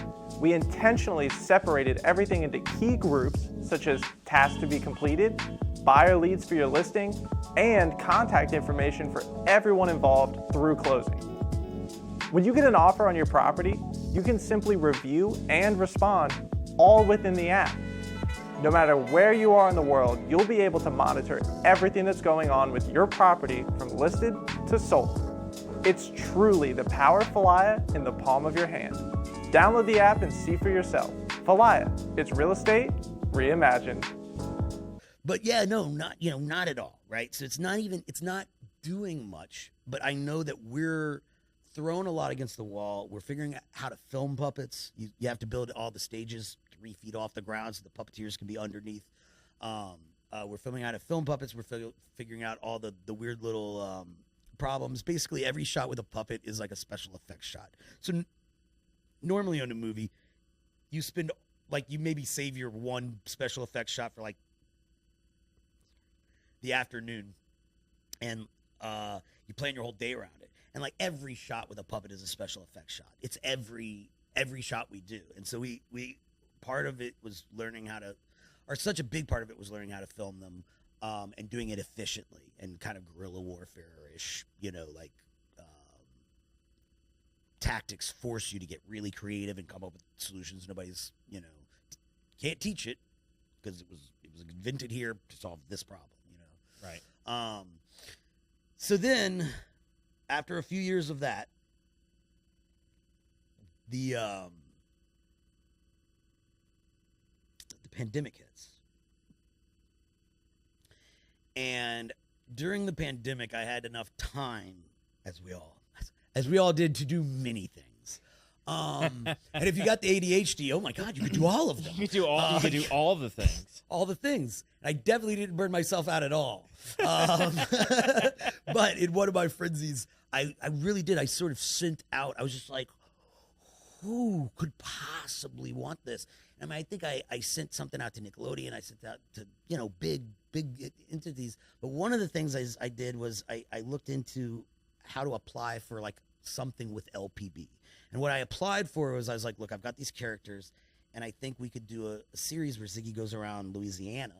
We intentionally separated everything into key groups, such as tasks to be completed, buyer leads for your listing, and contact information for everyone involved through closing. When you get an offer on your property, you can simply review and respond all within the app. No matter where you are in the world, you'll be able to monitor everything that's going on with your property from listed to sold. It's truly the power of Falaya in the palm of your hand. Download the app and see for yourself. Falaya, it's real estate reimagined. But yeah, no, not at all, right? So it's not doing much, but I know that we're throwing a lot against the wall. We're figuring out how to film puppets. You have to build all the stages 3 feet off the ground so the puppeteers can be underneath. We're filming how to film puppets. We're figuring out all the weird little problems. Basically, every shot with a puppet is like a special effects shot. So normally on a movie, you maybe save your one special effects shot for like the afternoon, and you plan your whole day around it. And like every shot with a puppet is a special effects shot. It's every shot we do. And so we part of it was learning how to, or such a big part of it was learning how to film them and doing it efficiently and kind of guerrilla warfare-ish, like tactics force you to get really creative and come up with solutions. Nobody's, can't teach it because it was invented here to solve this problem, Right. So then, after a few years of that, the pandemic hits. And during the pandemic, I had enough time, as we all did, to do many things. And if you got the ADHD, oh my God, you could do all of them. You could do all the things. All the things. I definitely didn't burn myself out at all. But in one of my frenzies, I really did. I sort of sent out. I was just like, who could possibly want this? And I think I sent something out to Nickelodeon. I sent out to, big entities. But one of the things I did was I looked into how to apply for like something with LPB. And what I applied for was I was like, look, I've got these characters, and I think we could do a series where Ziggy goes around Louisiana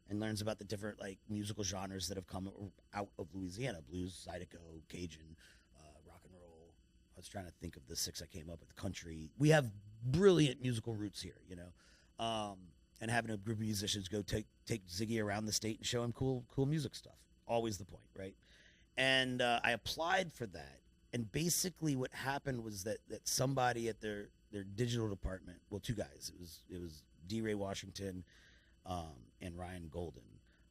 and learns about the different like musical genres that have come out of Louisiana: blues, zydeco, Cajun, rock and roll. I was trying to think of the 6 I came up with. Country. We have brilliant musical roots here, and having a group of musicians go take Ziggy around the state and show him cool music stuff. Always the point, right? And I applied for that. And basically what happened was that somebody at their digital department, well, two guys, it was D. Ray Washington and Ryan Golden,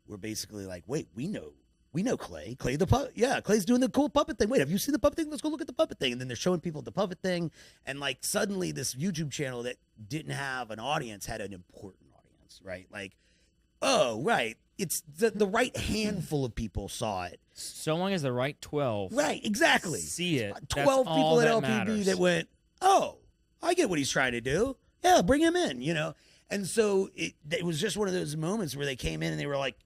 were basically like, wait, we know we know Clay. Clay the puppet. Yeah, Clay's doing the cool puppet thing. Wait, have you seen the puppet thing? Let's go look at the puppet thing. And then they're showing people the puppet thing. And like suddenly this YouTube channel that didn't have an audience had an important audience, right? Like, oh, right. It's the right handful of people saw it. So long as the right 12 Right, exactly. see it. 12 people at LPB matters. that went, oh, I get what he's trying to do. Yeah, bring him in, you know? And so it was just one of those moments where they came in and they were like,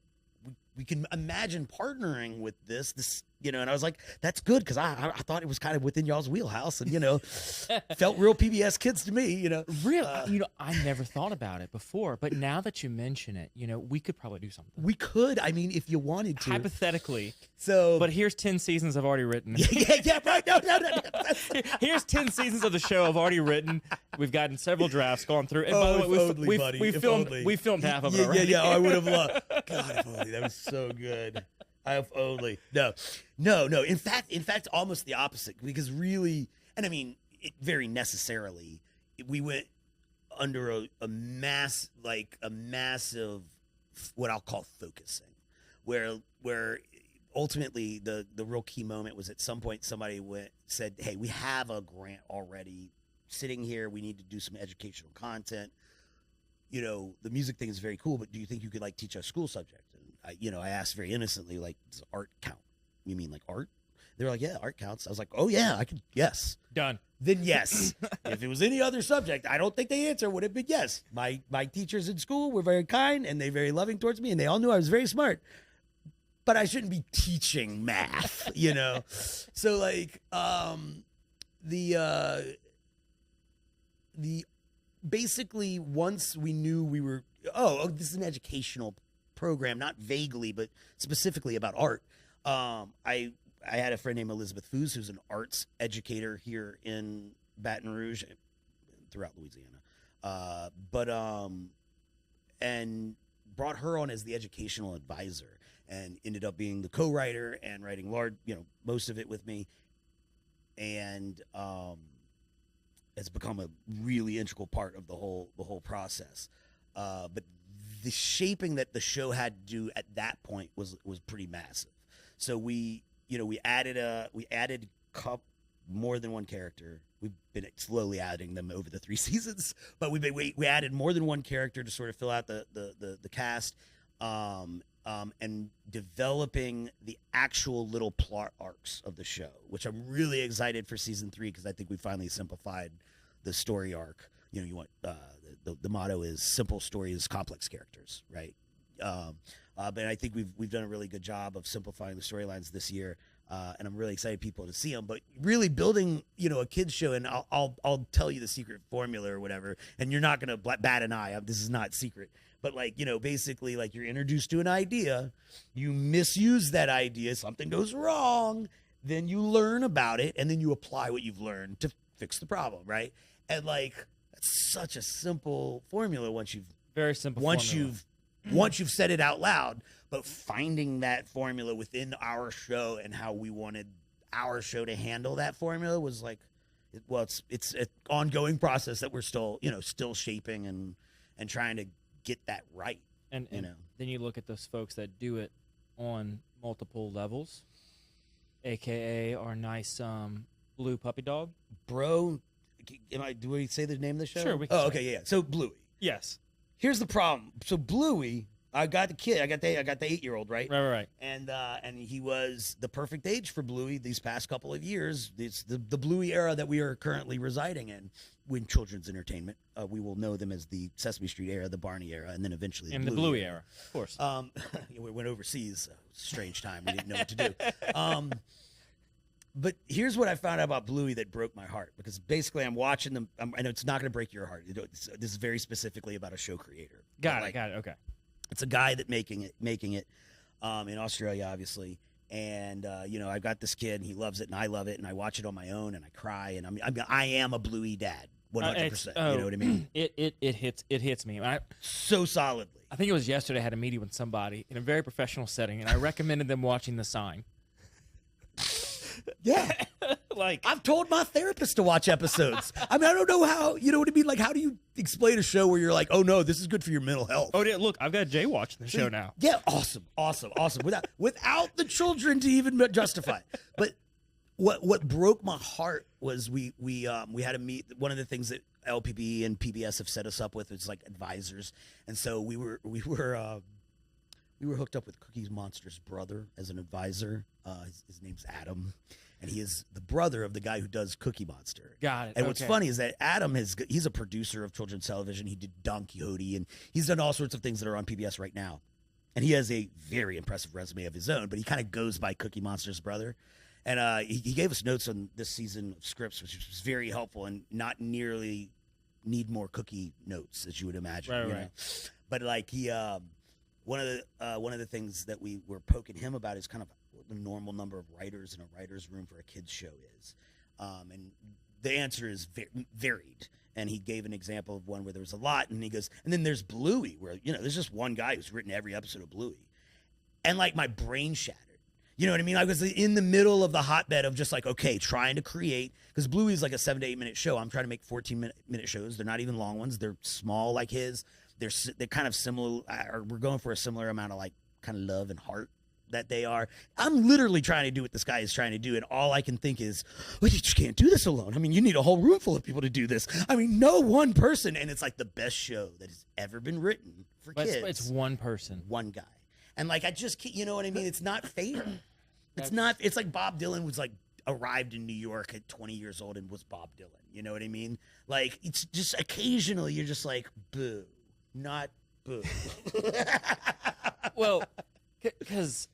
we can imagine partnering with this, you know, and I was like, that's good because I thought it was kind of within y'all's wheelhouse and, you know, felt real PBS Kids to me, you know. Real, you know, I never thought about it before, but now that you mention it, you know, we could probably do something. We could, I mean, if you wanted to. Hypothetically. So, but here's 10 seasons I've already written. yeah, right. No. Here's 10 seasons of the show I've already written. We've gotten several drafts gone through. And by the way, we filmed half of it already. Yeah, I would have loved. God, if only. That was so good. If only. No. In fact, almost the opposite. Because really, and I mean, very necessarily, we went under a massive, what I'll call focusing, where ultimately the real key moment was at some point somebody said, hey, we have a grant already sitting here. We need to do some educational content. You know, the music thing is very cool, but do you think you could like teach a school subject? And I asked very innocently, like, does art count? You mean like art? They were like, yeah, art counts. I was like, oh yeah, I could. Yes. Done. Then yes. If it was any other subject, I don't think the answer would have been yes. My teachers in school were very kind and they very loving towards me, and they all knew I was very smart. But I shouldn't be teaching math, you know? So like the basically once we knew we were, oh, this is an educational program, not vaguely, but specifically about art. I had a friend named Elizabeth Foos, who's an arts educator here in Baton Rouge, throughout Louisiana. And brought her on as the educational advisor, and ended up being the co-writer and writing most of it with me. And it's become a really integral part of the whole process. But the shaping that the show had to do at that point was pretty massive. So we added more than one character. We've been slowly adding them over the 3 seasons, but we added more than one character to sort of fill out the cast, and developing the actual little plot arcs of the show, which I'm really excited for season 3 because I think we finally simplified the story arc. You know, you want the motto is simple stories, complex characters, right? But I think we've done a really good job of simplifying the storylines this year, and I'm really excited people to see them. But really building, a kids show, and I'll tell you the secret formula or whatever, and you're not gonna bat an eye. This is not secret, but basically, you're introduced to an idea, you misuse that idea, something goes wrong, then you learn about it, and then you apply what you've learned to fix the problem, right? And that's such a simple formula once you've said it out loud, but finding that formula within our show and how we wanted our show to handle that formula was it's an ongoing process that we're still shaping and trying to get that right. And then you look at those folks that do it on multiple levels, AKA our nice blue puppy dog. Bro, do we say the name of the show? Sure, we can. Oh, okay, yeah. So Bluey. Yes. Here's the problem. So Bluey, I got the kid. I got the 8-year-old, right? Right. And he was the perfect age for Bluey these past couple of years. It's the Bluey era that we are currently residing in. In children's entertainment, we will know them as the Sesame Street era, the Barney era, and then eventually the Bluey era, of course. We went overseas. Strange time. We didn't know what to do. But here's what I found out about Bluey that broke my heart, because basically I'm watching them. I know it's not going to break your heart. This is very specifically about a show creator. Got it. Okay. It's a guy that making it in Australia, obviously. And I've got this kid, and he loves it, and I love it, and I watch it on my own, and I cry, and I am a Bluey dad, 100%. You know what I mean? It hits me. So solidly. I think it was yesterday. I had a meeting with somebody in a very professional setting, and I recommended them watching The Sign. Yeah. Like, I've told my therapist to watch episodes. I mean, I don't know how, you know what I mean? Like, how do you explain a show where you're like, oh no, this is good for your mental health? oh yeah, look, I've got Jay watching the show now. Yeah, awesome. Without the children to even justify it. But what broke my heart was we had to meet. One of the things that LPB and PBS have set us up with is like advisors, and so we were hooked up with Cookie Monster's brother as an advisor. His name's Adam, and he is the brother of the guy who does Cookie Monster. Got it. And what's funny is that Adam he's a producer of children's television. He did Don Quixote, and he's done all sorts of things that are on PBS right now. And he has a very impressive resume of his own, but he kind of goes by Cookie Monster's brother. And he gave us notes on this season of scripts, which was very helpful and not nearly need more Cookie notes, as you would imagine. Right, you right. know? But like he, one of the things that we were poking him about is kind of what the normal number of writers in a writer's room for a kid's show is. And the answer is varied. And he gave an example of one where there was a lot, and he goes, and then there's Bluey, where, you know, there's just one guy who's written every episode of Bluey. And like my brain shattered. You know what I mean? I was in the middle of the hotbed of just like, okay, trying to create, because Bluey is like a 7 to 8 minute show. I'm trying to make 14-minute shows. They're not even long ones. They're small like his. They're kind of similar, or we're going for a similar amount of like kind of love and heart that they are. I'm literally trying to do what this guy is trying to do, and all I can think is, well, you just can't do this alone. I mean, you need a whole room full of people to do this. I mean, no one person, and it's like the best show that has ever been written for But kids. it's one person. One guy. And like, I just can't, you know what I mean? It's not fair. It's not, it's like Bob Dylan was like, arrived in New York at 20 years old and was Bob Dylan. You know what I mean? Like, it's just occasionally you're just like, boo, not boo. Well, because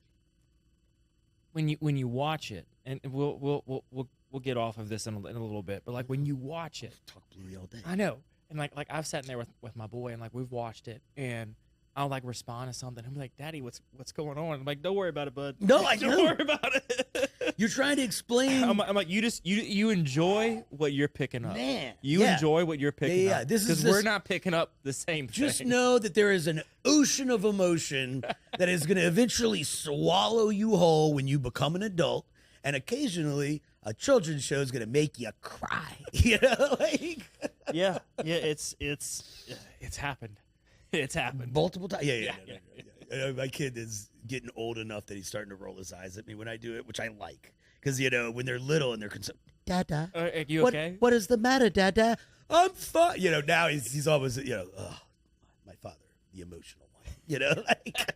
when you watch it, and we'll get off of this in a little bit, but like when you watch it, Talk Bluey all day. I know, and like I've sat in there with my boy, and like we've watched it, and I'll like respond to something. I'm like, Daddy, what's going on? I'm like, don't worry about it, bud. No, I don't know. worry about it. You're trying to explain. I'm like, you enjoy what you're picking up. Man, You yeah. enjoy what you're picking Yeah, up. this is because we're this- not picking up the same thing. Just know that there is an ocean of emotion that is going to eventually swallow you whole when you become an adult, and occasionally a children's show is going to make you cry. You know, like yeah, it's happened. It's happened. multiple times. Yeah. Yeah. My kid is getting old enough that he's starting to roll his eyes at me when I do it, which I like, because you know when they're little and they're concerned. Dada, Are you okay? What is the matter, Dada? I'm fine. You know, now he's always, you know, my father, the emotional one. You know, like.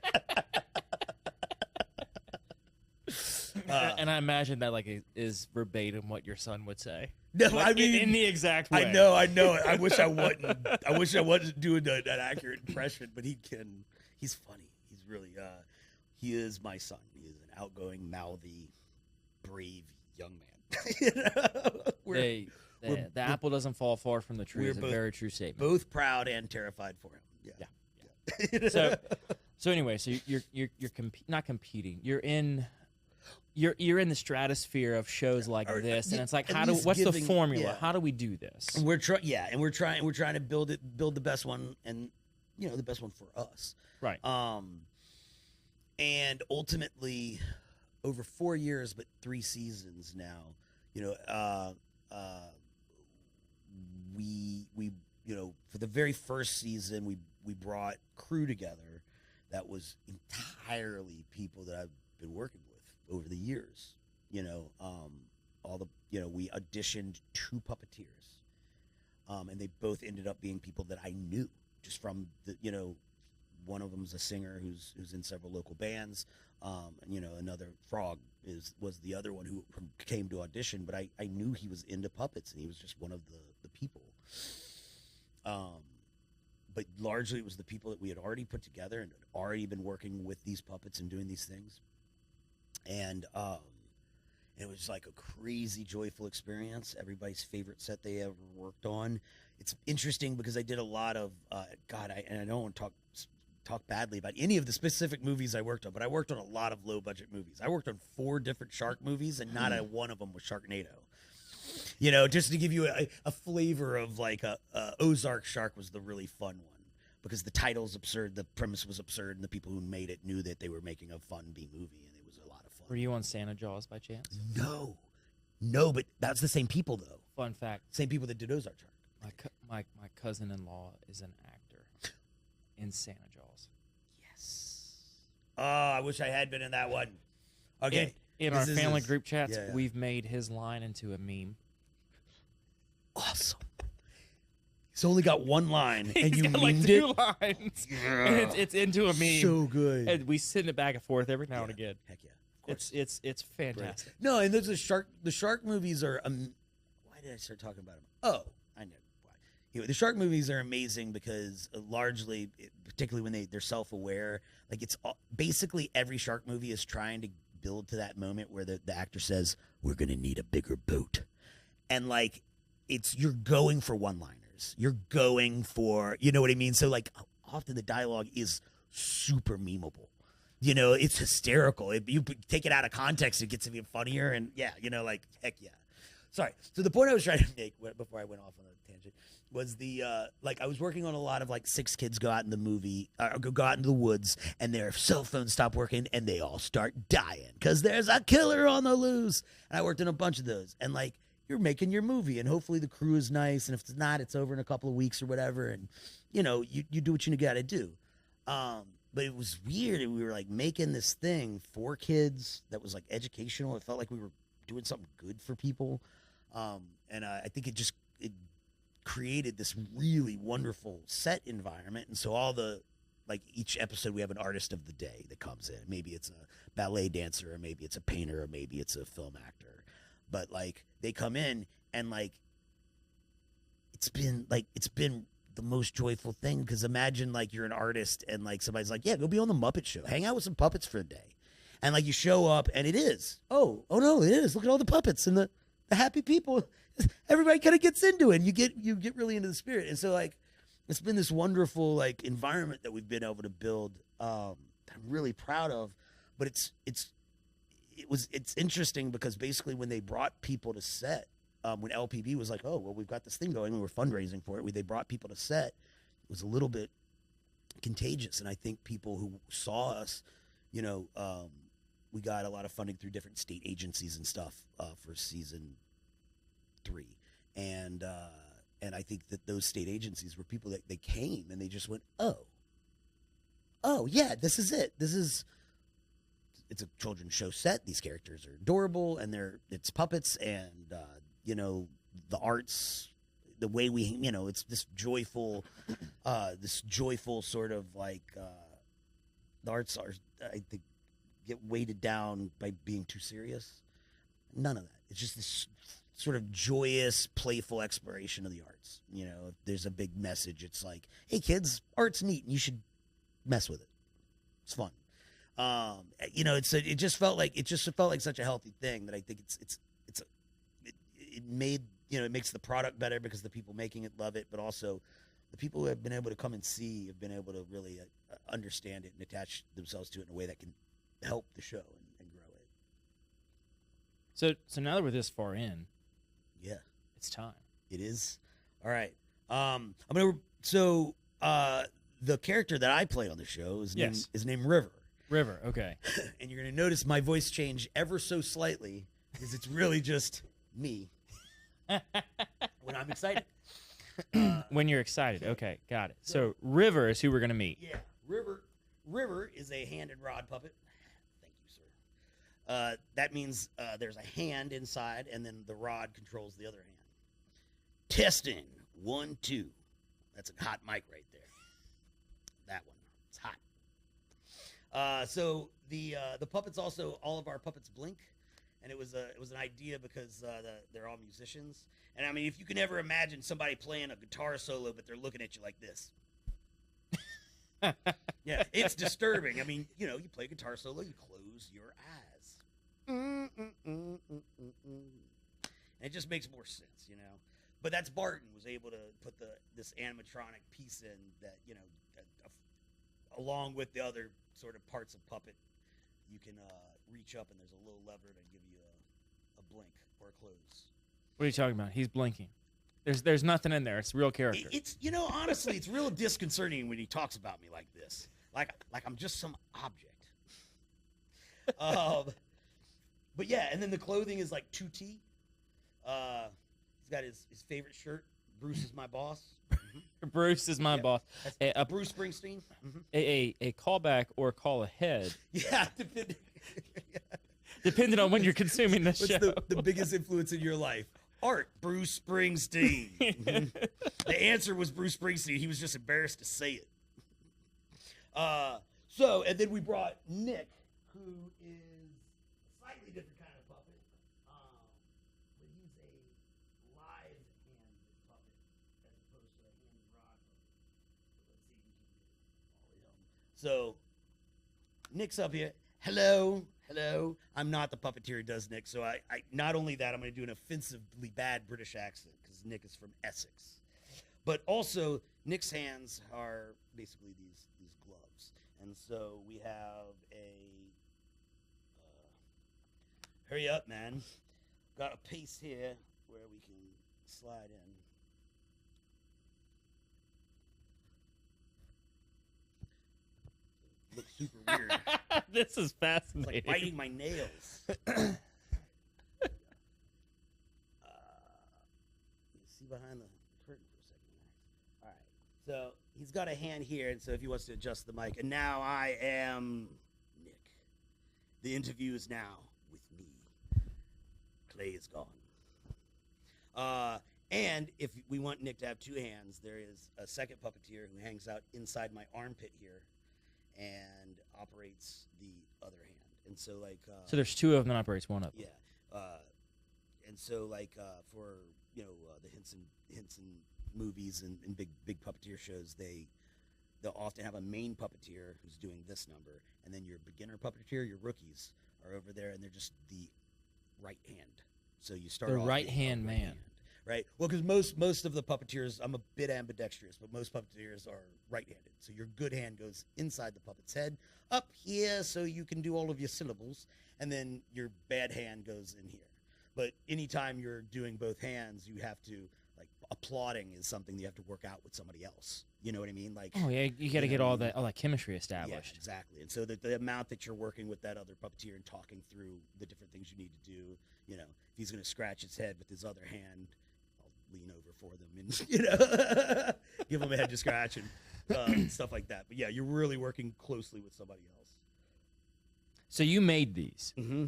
And I imagine that like is verbatim what your son would say. No, Like, I mean in the exact way. I know. I wish I wasn't. I wish I wasn't doing an accurate impression, but he can. He's funny. He's really. He is my son. He is an outgoing, mouthy, brave young man. You know? The apple doesn't fall far from the tree. we're Is a both- very true statement. Both proud and terrified for him. Yeah. So anyway, so you're not competing. You're in the stratosphere of shows like Or this, and it's like, at least what's the giving- formula? yeah. How do we do this? And we're trying to build the best one, and you know the best one for us. Right. And ultimately, over 4 years, but 3 seasons now, you know, we you know, for the very first season, we brought crew together that was entirely people that I've been working with over the years. You know, we auditioned 2 puppeteers, and they both ended up being people that I knew just from the, you know, one of them's a singer who's in several local bands. You know, another Frog was the other one who came to audition, but I knew he was into puppets, and he was just one of the people. But largely it was the people that we had already put together and had already been working with these puppets and doing these things. And it was like a crazy joyful experience. Everybody's favorite set they ever worked on. It's interesting because I did a lot of I don't want to talk badly about any of the specific movies I worked on, but I worked on a lot of low budget movies. I worked on 4 different shark movies, and not one of them was Sharknado. You know, just to give you a flavor of like Ozark Shark was the really fun one because the title's absurd, the premise was absurd, and the people who made it knew that they were making a fun B movie, and it was a lot of fun. Were you on Santa Jaws by chance? No, No, but that's the same people though. Fun fact: Same people that did Ozark Shark. my cousin-in-law is an actor in Santa Jaws. Yes. Oh, I wish I had been in that one. Okay. In our This family is- group chats, yeah. we've made his line into a meme. Awesome. He's only got one line, and He's you got like memed 2 it. lines, and it's into a meme. So good. And we send it back and forth every now and again. Heck yeah. Of course. It's fantastic. No, and there's the shark movies are. Why did I start talking about them? Oh, I know why. Anyway, the shark movies are amazing because largely, particularly when they're self-aware, like basically every shark movie is trying to build to that moment where the actor says, "We're gonna need a bigger boat," and like you're going for one-liners. You're going for, you know what I mean? So like often the dialogue is super memeable. You know, it's hysterical. You take it out of context, it gets even funnier. And yeah, you know, like, heck yeah. Sorry. So the point I was trying to make before I went off on a tangent was like I was working on a lot of like 6 kids go out in the movie, go out into the woods, and their cell phones stop working, and they all start dying because there's a killer on the loose. And I worked on a bunch of those. And like, you're making your movie, and hopefully the crew is nice, and if it's not, it's over in a couple of weeks or whatever. And, you know, you do what you got to do. But it was weird, and we were like making this thing for kids that was like educational. It felt like we were doing something good for people, and I think it created this really wonderful set environment. And so like each episode, we have an artist of the day that comes in. Maybe it's a ballet dancer, or maybe it's a painter, or maybe it's a film actor. But like they come in, and like it's been the most joyful thing, because imagine like you're an artist and like somebody's like, yeah, go be on the Muppet Show, hang out with some puppets for a day, and like you show up and it is oh no, it is, look at all the puppets and the happy people, everybody kind of gets into it, and you get really into the spirit. And so like it's been this wonderful like environment that we've been able to build, that I'm really proud of. But it's interesting because basically when they brought people to set, when LPB was like, oh, well, we've got this thing going, we were fundraising for it, they brought people to set, it was a little bit contagious. And I think people who saw us, you know, we got a lot of funding through different state agencies and stuff for season 3. And I think that those state agencies were people that they came and they just went, oh yeah, this is it. It's a children's show set. These characters are adorable, and it's puppets, and you know, the arts, the way we, you know, it's this joyful sort of like, the arts are, I think, get weighted down by being too serious. None of that. It's just this sort of joyous, playful exploration of the arts. You know, if there's a big message, it's like, hey kids, art's neat, and you should mess with it. It's fun. You know, it just felt like such a healthy thing that I think it made, you know, it makes the product better because the people making it love it, but also the people who have been able to come and see have been able to really understand it and attach themselves to it in a way that can help the show and grow it. So now that we're this far in, yeah, it's time. It is. All right. The character that I play on the show is named River. River, okay. And you're going to notice my voice change ever so slightly because it's really just me when I'm excited. When you're excited, okay, got it. So River is who we're going to meet. Yeah, River is a hand and rod puppet. Thank you, sir. That means there's a hand inside, and then the rod controls the other hand. Testing, 1, 2. That's a hot mic right there. That one, it's hot. So the puppets also, all of our puppets blink, and it was an idea because they're all musicians. And I mean, if you can ever imagine somebody playing a guitar solo, but they're looking at you like this. Yeah, it's disturbing. I mean, you know, you play a guitar solo, you close your eyes. And it just makes more sense, you know. But that's Barton was able to put this animatronic piece in that, you know, along with the other sort of parts of puppet, you can reach up and there's a little lever to give you a blink or a close. What are you talking about? He's blinking. There's nothing in there. It's a real character. It's, you know, honestly, it's real disconcerting when he talks about me like this. Like I'm just some object. But yeah, and then the clothing is like 2T. He's got his favorite shirt. Bruce is my boss. Bruce is my boss. A Bruce Springsteen. a callback or call ahead, Yeah. depending on when you're consuming the show. What's the biggest influence in your life? Art, Bruce Springsteen. The answer was Bruce Springsteen. He was just embarrassed to say it. And then we brought Nick, who is a slightly different kind of puppet. But he's a live hand puppet as opposed to a hand rod puppet. Let's see if we can get all of them. So, Nick's up here. Hello. I'm not the puppeteer who does Nick, so I not only that, I'm going to do an offensively bad British accent because Nick is from Essex. But also, Nick's hands are basically these gloves. And so we have hurry up, man. Got a piece here where we can slide in. Looks super weird. This is It's fascinating. like biting my nails. You see behind the curtain for a second, Max. All right. So he's got a hand here, and so if he wants to adjust the mic, and now I am Nick. The interview is now with me. Clay is gone. And if we want Nick to have two hands, there is a second puppeteer who hangs out inside my armpit here and operates the other hand. And so, like... so there's two of them that operates one of them. Yeah. And so, like, for, the Henson movies and big puppeteer shows, they'll often have a main puppeteer who's doing this number, and then your beginner puppeteer, your rookies, are over there, and they're just the right hand. So you start The off right with hand a man. Right? Well, because most of the puppeteers, I'm a bit ambidextrous, but most puppeteers are right-handed. So your good hand goes inside the puppet's head, up here, so you can do all of your syllables, and then your bad hand goes in here. But anytime you're doing both hands, you have to, like, applauding is something you have to work out with somebody else. You know what I mean? Like, Oh yeah, you got to get all that chemistry established. yeah, exactly. And so the amount that you're working with that other puppeteer and talking through the different things you need to do, if he's going to scratch his head with his other hand, lean over for them and give them a head to scratch and stuff like that. But yeah, you're really working closely with somebody else. So you made these. Mm-hmm.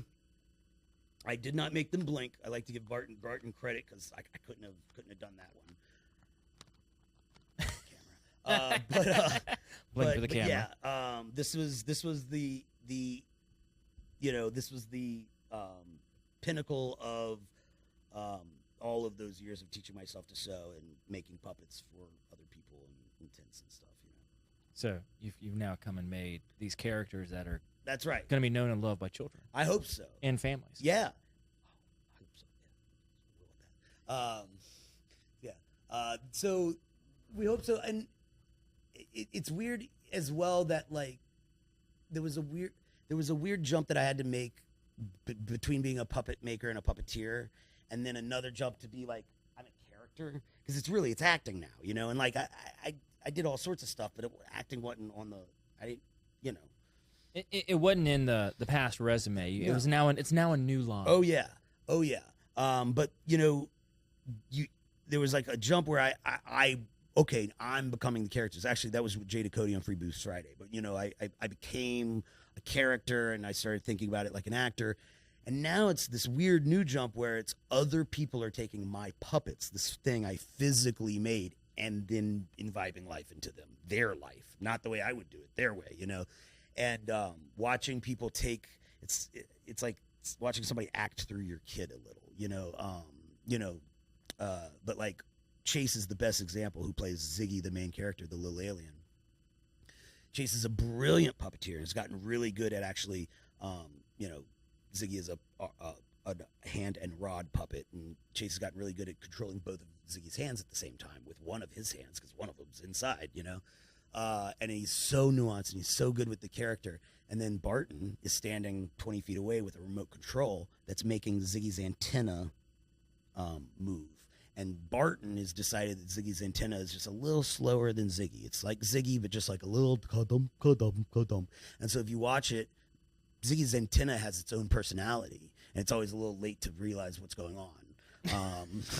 I did not make them blink. I like to give Barton credit because I couldn't have done that one. Camera. Blink for the camera. Yeah, this was the pinnacle of all of those years of teaching myself to sew and making puppets for other people and tents and stuff. So you've now come and made these characters that are That's right. going to be known and loved by children I hope so. and families. Yeah. I hope so. Yeah. So we hope so, and it's weird as well that like there was a weird jump that I had to make between being a puppet maker and a puppeteer, and then another jump to be like I'm a character because it's acting now, and like I did all sorts of stuff, but acting wasn't on the It wasn't in the past resume. It No. was now. It's now a new line. Oh yeah. But there was like a jump where I'm becoming the characters. Actually, that was with Jada Cody on Free Boost Friday. But I became a character, and I started thinking about it like an actor. And now it's this weird new jump where it's other people are taking my puppets, this thing I physically made, and then imbibing life into them, their life, not the way I would do it, their way, And watching people take it's like watching somebody act through your kid a little, but like Chase is the best example, who plays Ziggy, the main character, the little alien. Chase is a brilliant puppeteer and has gotten really good at actually, Ziggy is a hand and rod puppet, and Chase has gotten really good at controlling both of Ziggy's hands at the same time with one of his hands because one of them's inside, and he's so nuanced and he's so good with the character. And then Barton is standing 20 feet away with a remote control that's making Ziggy's antenna move. And Barton has decided that Ziggy's antenna is just a little slower than Ziggy. It's like Ziggy, but just like a little ka-dum, ka-dum, ka-dum. And so if you watch it, Ziggy's antenna has its own personality, and it's always a little late to realize what's going on.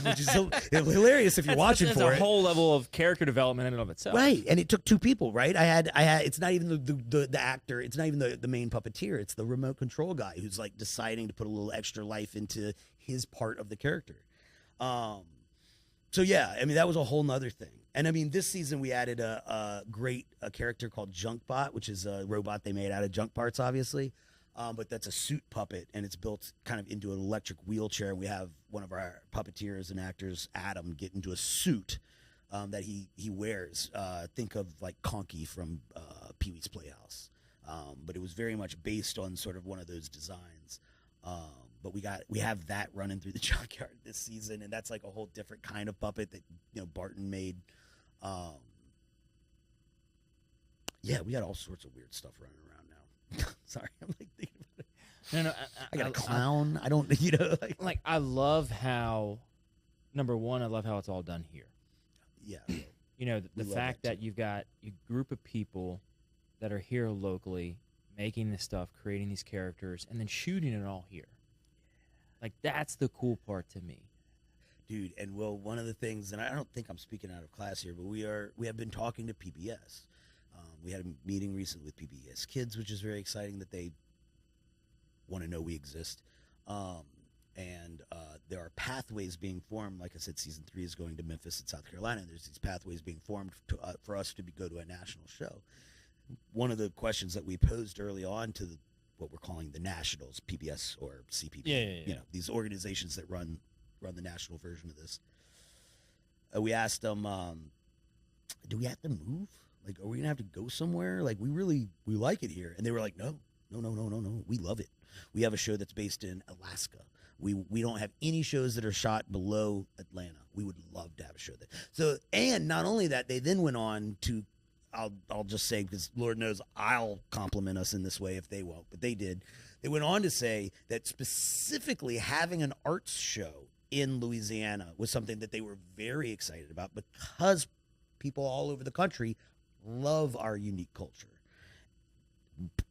which is hilarious if you're watching that's for a it. whole level of character development in and of itself. Right, and it took two people, right? I had. It's not even the actor. It's not even the main puppeteer. It's the remote control guy who's like deciding to put a little extra life into his part of the character. So yeah, I mean that was a whole nother thing. And I mean this season we added a character called Junkbot, which is a robot they made out of junk parts, obviously. But that's a suit puppet, and it's built kind of into an electric wheelchair. We have one of our puppeteers and actors, Adam, get into a suit that he wears. Think of like Conky from Pee-wee's Playhouse. But it was very much based on sort of one of those designs. But we have that running through the junkyard this season, and that's like a whole different kind of puppet that Barton made. Yeah, we got all sorts of weird stuff running around now. Sorry, I'm like thinking about it. No, I got a clown. I don't, like I love how, number one, I love how it's all done here. Yeah. The fact that you've got a group of people that are here locally making this stuff, creating these characters, and then shooting it all here. Like that's the cool part to me. Dude, and Will, one of the things, and I don't think I'm speaking out of class here, but we have been talking to PBS. We had a meeting recently with PBS Kids, which is very exciting that they want to know we exist. And there are pathways being formed. Like I said, season 3 is going to Memphis and South Carolina. And there's these pathways being formed for us to go to a national show. One of the questions that we posed early on to what we're calling the Nationals, PBS or CPP, these organizations that run the national version of this. We asked them, do we have to move? Like, are we gonna have to go somewhere? Like, we like it here. And they were like, no. We love it. We have a show that's based in Alaska. We don't have any shows that are shot below Atlanta. We would love to have a show there. So, and not only that, they then went on to, I'll just say, because Lord knows I'll compliment us in this way if they won't, but they did. They went on to say that specifically having an arts show in Louisiana was something that they were very excited about because people all over the country love our unique culture.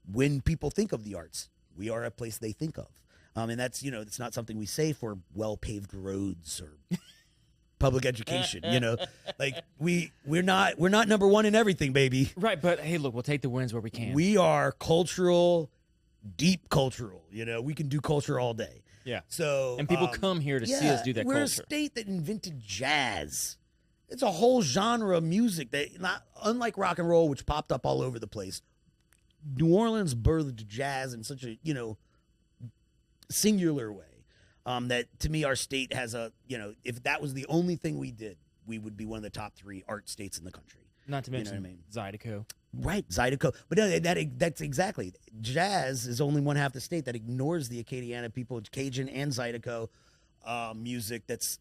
When people think of the arts, we are a place they think of. And that's, it's not something we say for well-paved roads or public education, like we're not number one in everything, baby. Right. But hey, look, we'll take the wins where we can. We are cultural, deep cultural, we can do culture all day. Yeah. So, and people come here to see us do that we're culture. A state that invented jazz. It's a whole genre of music that, not unlike rock and roll, which popped up all over the place. New Orleans birthed jazz in such a, singular way. That to me, our state has if that was the only thing we did, we would be one of the top 3 art states in the country. Not to mention Zydeco. Right, Zydeco. But no, that's exactly. Jazz is only one half the state that ignores the Acadiana people, Cajun and Zydeco music. That's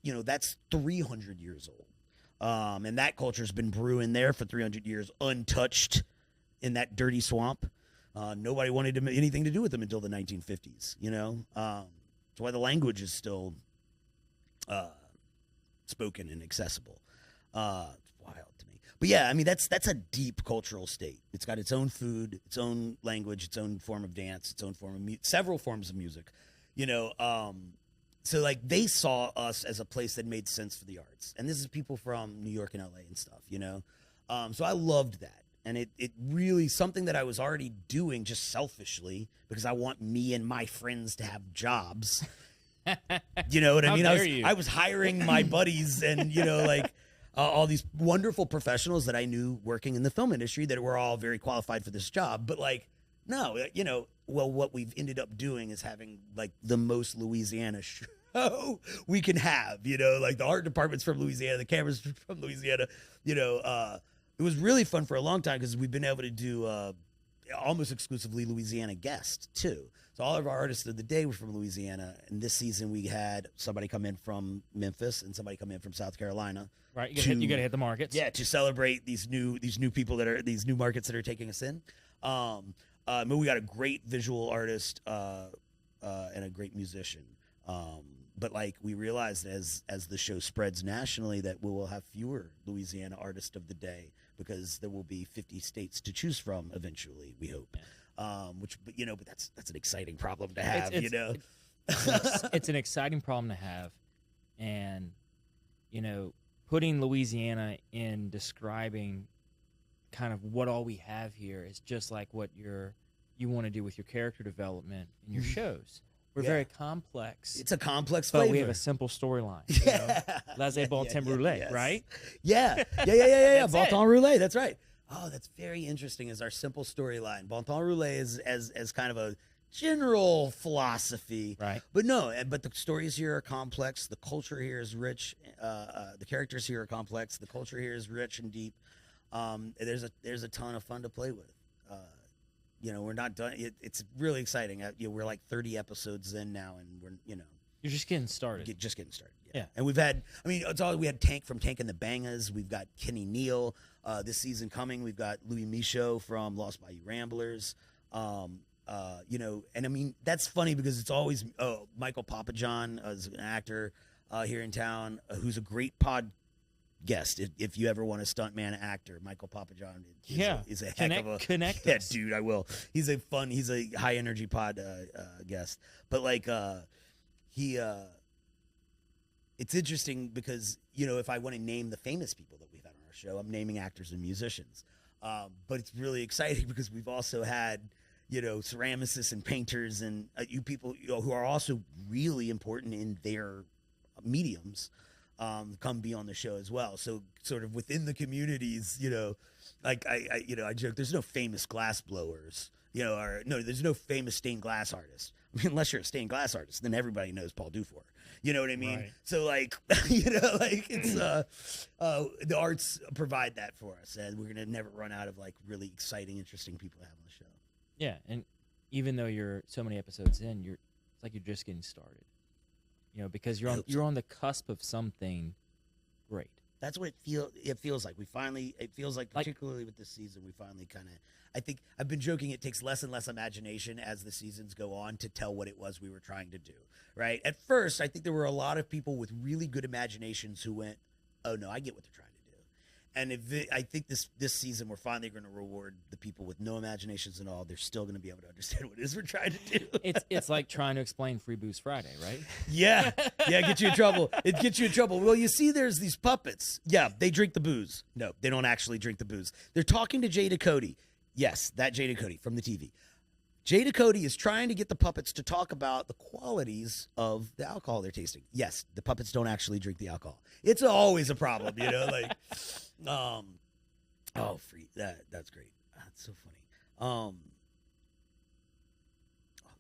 300 years old. And that culture's been brewing there for 300 years, untouched in that dirty swamp. Nobody wanted anything to do with them until the 1950s, That's why the language is still spoken and accessible. It's wild to me. But yeah, I mean, that's a deep cultural state. It's got its own food, its own language, its own form of dance, its own form of several forms of music, So like they saw us as a place that made sense for the arts. And this is people from New York and LA and stuff, So I loved that. And it really, something that I was already doing just selfishly because I want me and my friends to have jobs. You know what I mean? I was hiring my buddies and, all these wonderful professionals that I knew working in the film industry that were all very qualified for this job. But no, what we've ended up doing is having the most Louisiana show we can have, the art department's from Louisiana, the camera's from Louisiana, It was really fun for a long time because we've been able to do almost exclusively Louisiana guests, too. So all of our artists of the day were from Louisiana. And this season we had somebody come in from Memphis and somebody come in from South Carolina. Right, you got to hit the markets. Yeah, to celebrate these new people these new markets that are taking us in. But we got a great visual artist and a great musician. But we realized as the show spreads nationally that we will have fewer Louisiana artists of the day because there will be 50 states to choose from eventually, we hope. But that's an exciting problem to have, It's an exciting problem to have. and putting Louisiana in describing kind of what all we have here is just like what you want to do with your character development in your shows. We're very complex. It's a complex but flavor. we have a simple storyline. Laissez bon temps roulé, yes. right? Yeah. Bon temps roulé. That's right. Oh, that's very interesting. Is our simple storyline. Bon temps roulé is as kind of a general philosophy, right? But but the stories here are complex. The culture here is rich. The characters here are complex. The culture here is rich and deep. There's a ton of fun to play with. We're not done. It's really exciting. We're like 30 episodes in now, and you're just getting started. Just getting started. Yeah. And we had Tank from Tank and the Bangas. We've got Kenny Neal this season coming. We've got Louis Michaud from Lost Bayou Ramblers. And I mean, that's funny because it's always Michael Papajohn is an actor here in town who's a great pod guest. If you ever want a stuntman actor, Michael Papajohn is a heck of a connect. Yeah, dude, I will. He's a high energy pod guest. But like it's interesting because if I want to name the famous people that we've had on our show, I'm naming actors and musicians. But it's really exciting because we've also had ceramicists and painters and you people who are also really important in their mediums come be on the show as well. So sort of within the communities, like I joke, there's no famous glass blowers, or no, there's no famous stained glass artist. I mean, unless you're a stained glass artist, then everybody knows Paul Dufour. You know what I mean? Right. So like, it's the arts provide that for us, and we're gonna never run out of like really exciting, interesting people to have on the show. Yeah, and even though you're so many episodes in, it's like you're just getting started. Because you're on the cusp of something great. That's what it feels like. It feels like particularly with this season, we finally kind of, I think I've been joking, it takes less and less imagination as the seasons go on to tell what it was we were trying to do, right? At first, I think there were a lot of people with really good imaginations who went, oh no, I get what they're trying to do. And I think this season, we're finally going to reward the people with no imaginations at all. They're still going to be able to understand what it is we're trying to do. It's like trying to explain Free Booze Friday, right? Yeah, get you in trouble. It gets you in trouble. Well, you see, there's these puppets. Yeah, they drink the booze. No, they don't actually drink the booze. They're talking to Jada Cody. Yes, that Jada Cody from the TV. Jada Cody is trying to get the puppets to talk about the qualities of the alcohol they're tasting. Yes, the puppets don't actually drink the alcohol. It's always a problem, that's great. That's so funny.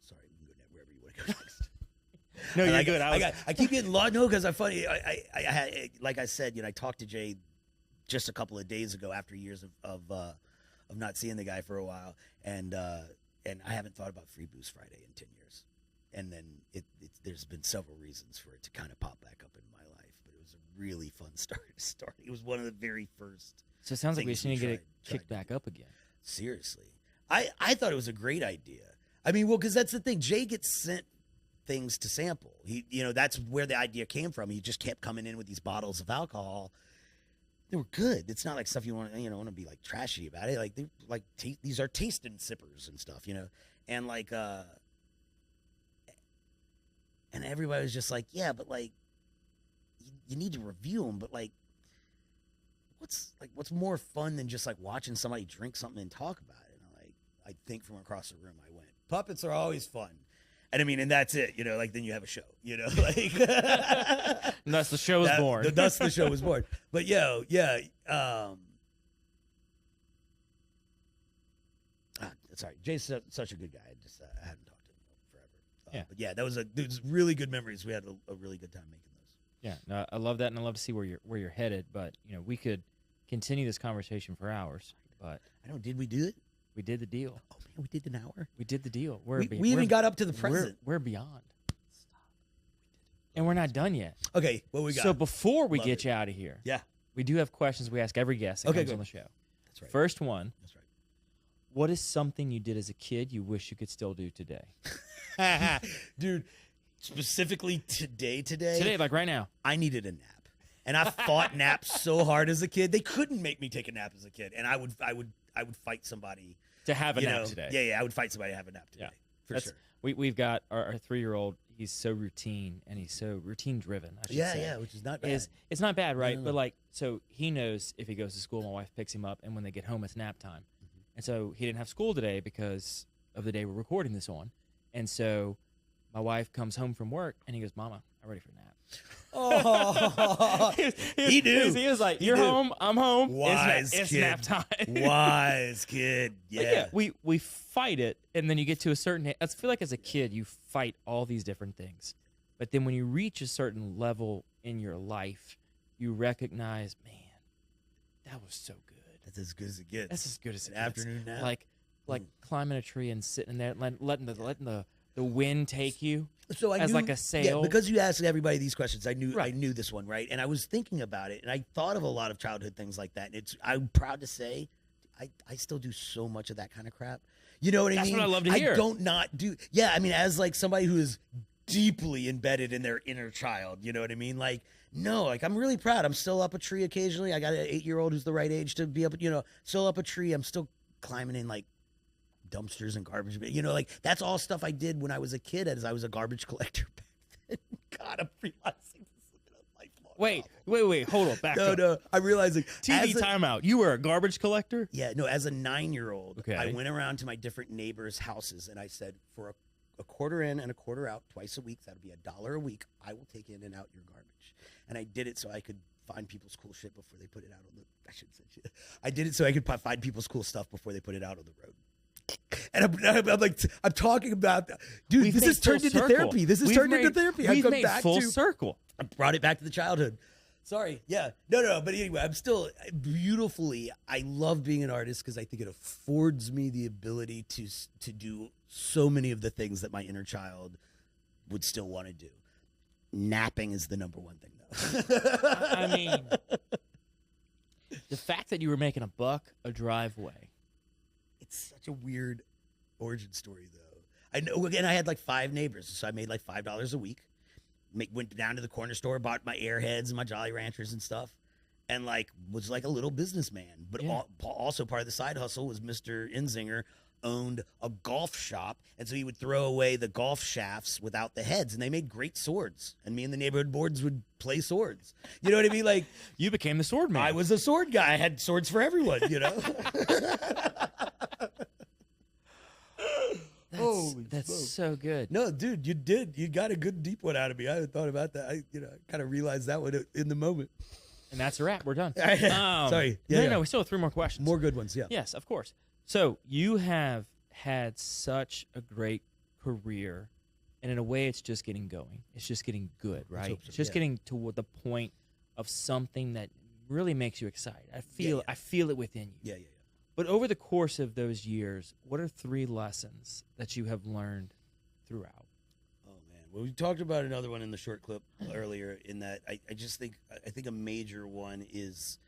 Sorry, we can go wherever you want to go next. No, you're good. I keep getting lost. No, because I'm funny. I had, like I said, I talked to Jay just a couple of days ago after years of not seeing the guy for a while, and I haven't thought about Free Booze Friday in 10 years. And then there's been several reasons for it to kind of pop back up in my life, but it was a really fun start. It was one of the very first. So it sounds like we just need to get it kicked back up again. Seriously. I thought it was a great idea. I mean, well, because that's the thing. Jay gets sent things to sample. That's where the idea came from. He just kept coming in with these bottles of alcohol. They were good. It's not like stuff you want to be like trashy about it. Like these are tasting sippers and stuff, and like and everybody was just like, yeah, but like you need to review them. But like, what's more fun than just like watching somebody drink something and talk about it? And I think from across the room, I went, puppets are always fun. And I mean, and that's it, like then you have a show, like. And thus the show was born. Thus the show was born. But sorry, Jay's such a good guy. I haven't talked to him forever. Yeah. But yeah, it was really good memories. We had a really good time making those. Yeah, no, I love that, and I love to see where you're headed. But we could continue this conversation for hours. But I know. Did we do it? We did the deal. Oh man, we did an hour. We did the deal. We even got up to the present. We're beyond. Stop. And we're not done yet. Okay, what we got? So before we get you out of here, we do have questions we ask every guest that comes on the show. That's right. First one. That's right. What is something you did as a kid you wish you could still do today? Dude, specifically today, like right now. I needed a nap. And I fought naps so hard as a kid. They couldn't make me take a nap as a kid. And I would fight somebody to have a nap today. Yeah, I would fight somebody to have a nap today. For sure. We've got our 3-year-old. He's so routine, and he's so routine driven. I should say. Yeah, which is not bad. It's not bad, right? No. But like, so he knows if he goes to school, my wife picks him up, and when they get home, it's nap time. And so he didn't have school today because of the day we're recording this on. And so my wife comes home from work, and he goes, "Mama, I'm ready for a nap." Oh, he knew. He was like, "You're home. I'm home. Wise it's kid. nap time." Wise kid. Yeah. We fight it, and then you get to a certain. I feel like as a kid, you fight all these different things, but then when you reach a certain level in your life, you recognize, man, that was so good. That's as good as it gets. That's as good as it An gets. afternoon nap. Like climbing a tree and sitting there, letting the wind take you. So I as knew, like a sail. Yeah, because you asked everybody these questions, I knew Right. I knew this one, right? And I was thinking about it, and I thought of a lot of childhood things like that. And I'm proud to say, I still do so much of that kind of crap. You know what I That's mean? what I love to hear. I don't not do. Yeah, I mean, as like somebody who is deeply embedded in their inner child. You know what I mean? Like, no, like I'm really proud. I'm still up a tree occasionally. I got an 8-year-old who's the right age to be up. Still up a tree. I'm still climbing in like dumpsters and garbage. Like that's all stuff I did when I was a kid, as I was a garbage collector back then. God, I'm realizing this is a lifelong problem. Wait, hold on, back up. No, I'm realizing. TV timeout. You were a garbage collector? Yeah, no, as a 9-year-old, Okay. I went around to my different neighbors' houses and I said, for a quarter in and a quarter out, twice a week, that'll be $1 a week, I will take in and out your garbage. And I did it so I could find people's cool shit before they put it out on the, I shouldn't say shit. I did it so I could find people's cool stuff before they put it out on the road. And I'm like, I'm talking about, dude, this has turned into therapy. This has turned into therapy. We've made full circle. I brought it back to the childhood. Sorry. Yeah. No. But anyway, I'm still beautifully, I love being an artist because I think it affords me the ability to do so many of the things that my inner child would still want to do. Napping is the number one thing, though. I mean, the fact that you were making a driveway. It's such a weird origin story, though. I know. Again, I had like 5 neighbors, so I made like $5 a week. Went down to the corner store, bought my Airheads and my Jolly Ranchers and stuff, and like was like a little businessman. But also part of the side hustle was Mr. Inzinger owned a golf shop, and so he would throw away the golf shafts without the heads, and they made great swords. And me and the neighborhood boards would play swords. You know what I mean? Like You became the sword man. I was a sword guy. I had swords for everyone. You know. That's so good. No, dude, you did. You got a good deep one out of me. I hadn't thought about that. I kind of realized that one in the moment. And that's a wrap. We're done. Sorry. No, we still have 3 more questions. More good ones, yeah. Yes, of course. So you have had such a great career, and in a way, it's just getting going. It's just getting good, right? hope so, It's just yeah. getting to the point of something that really makes you excited. I feel it within you. Yeah. But over the course of those years, what are 3 lessons that you have learned throughout? Oh man. Well, we talked about another one in the short clip earlier. In that, I think a major one is,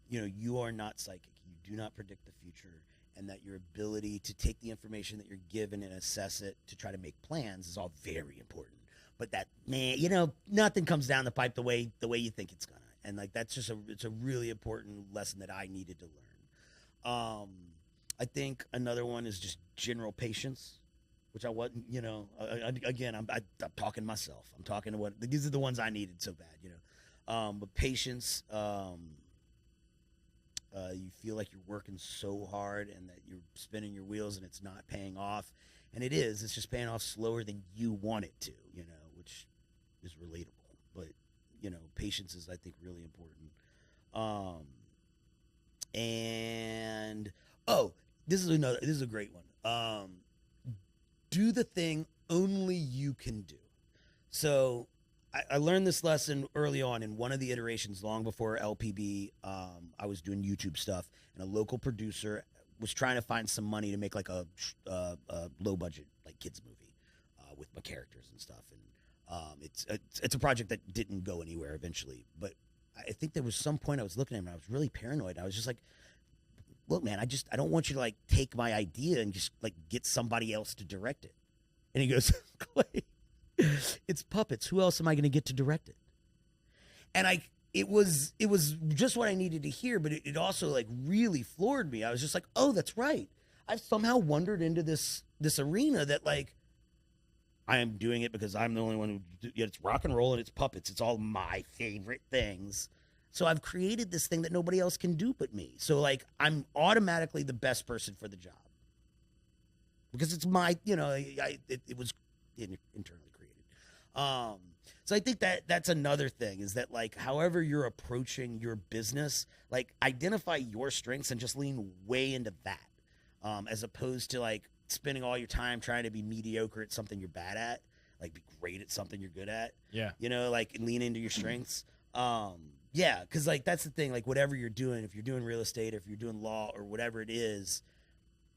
you are not psychic. You do not predict the future, and that your ability to take the information that you're given and assess it to try to make plans is all very important. But that, man, nothing comes down the pipe the way you think it's gonna, and like that's just it's a really important lesson that I needed to learn. I think another one is just general patience, which I wasn't, again, I'm talking to myself. I'm talking to these are the ones I needed so bad, but patience, you feel like you're working so hard and that you're spinning your wheels and it's not paying off. And it's just paying off slower than you want it to, which is relatable, but patience is, I think, really important. And this is a great one. Do the thing only you can do. So I learned this lesson early on in one of the iterations, long before LPB. I was doing YouTube stuff, and a local producer was trying to find some money to make like a low budget like kids movie with my characters and stuff. And it's a project that didn't go anywhere eventually, but I think there was some point I was looking at him and I was really paranoid. I was just like, look, man, I don't want you to like take my idea and just like get somebody else to direct it. And he goes, Clay, it's puppets. Who else am I going to get to direct it? And it was just what I needed to hear, but it also like really floored me. I was just like, oh, that's right. I've somehow wandered into this arena that like I am doing it because I'm the only one who. It's rock and roll and it's puppets. It's all my favorite things. So I've created this thing that nobody else can do but me. So like I'm automatically the best person for the job because it's my, it was internally created. So I think that's another thing is that like however you're approaching your business, like identify your strengths and just lean way into that, as opposed to like spending all your time trying to be mediocre at something you're bad at, like be great at something you're good at. Yeah. Like lean into your strengths. Yeah, because like that's the thing. Like whatever you're doing, if you're doing real estate, or if you're doing law, or whatever it is,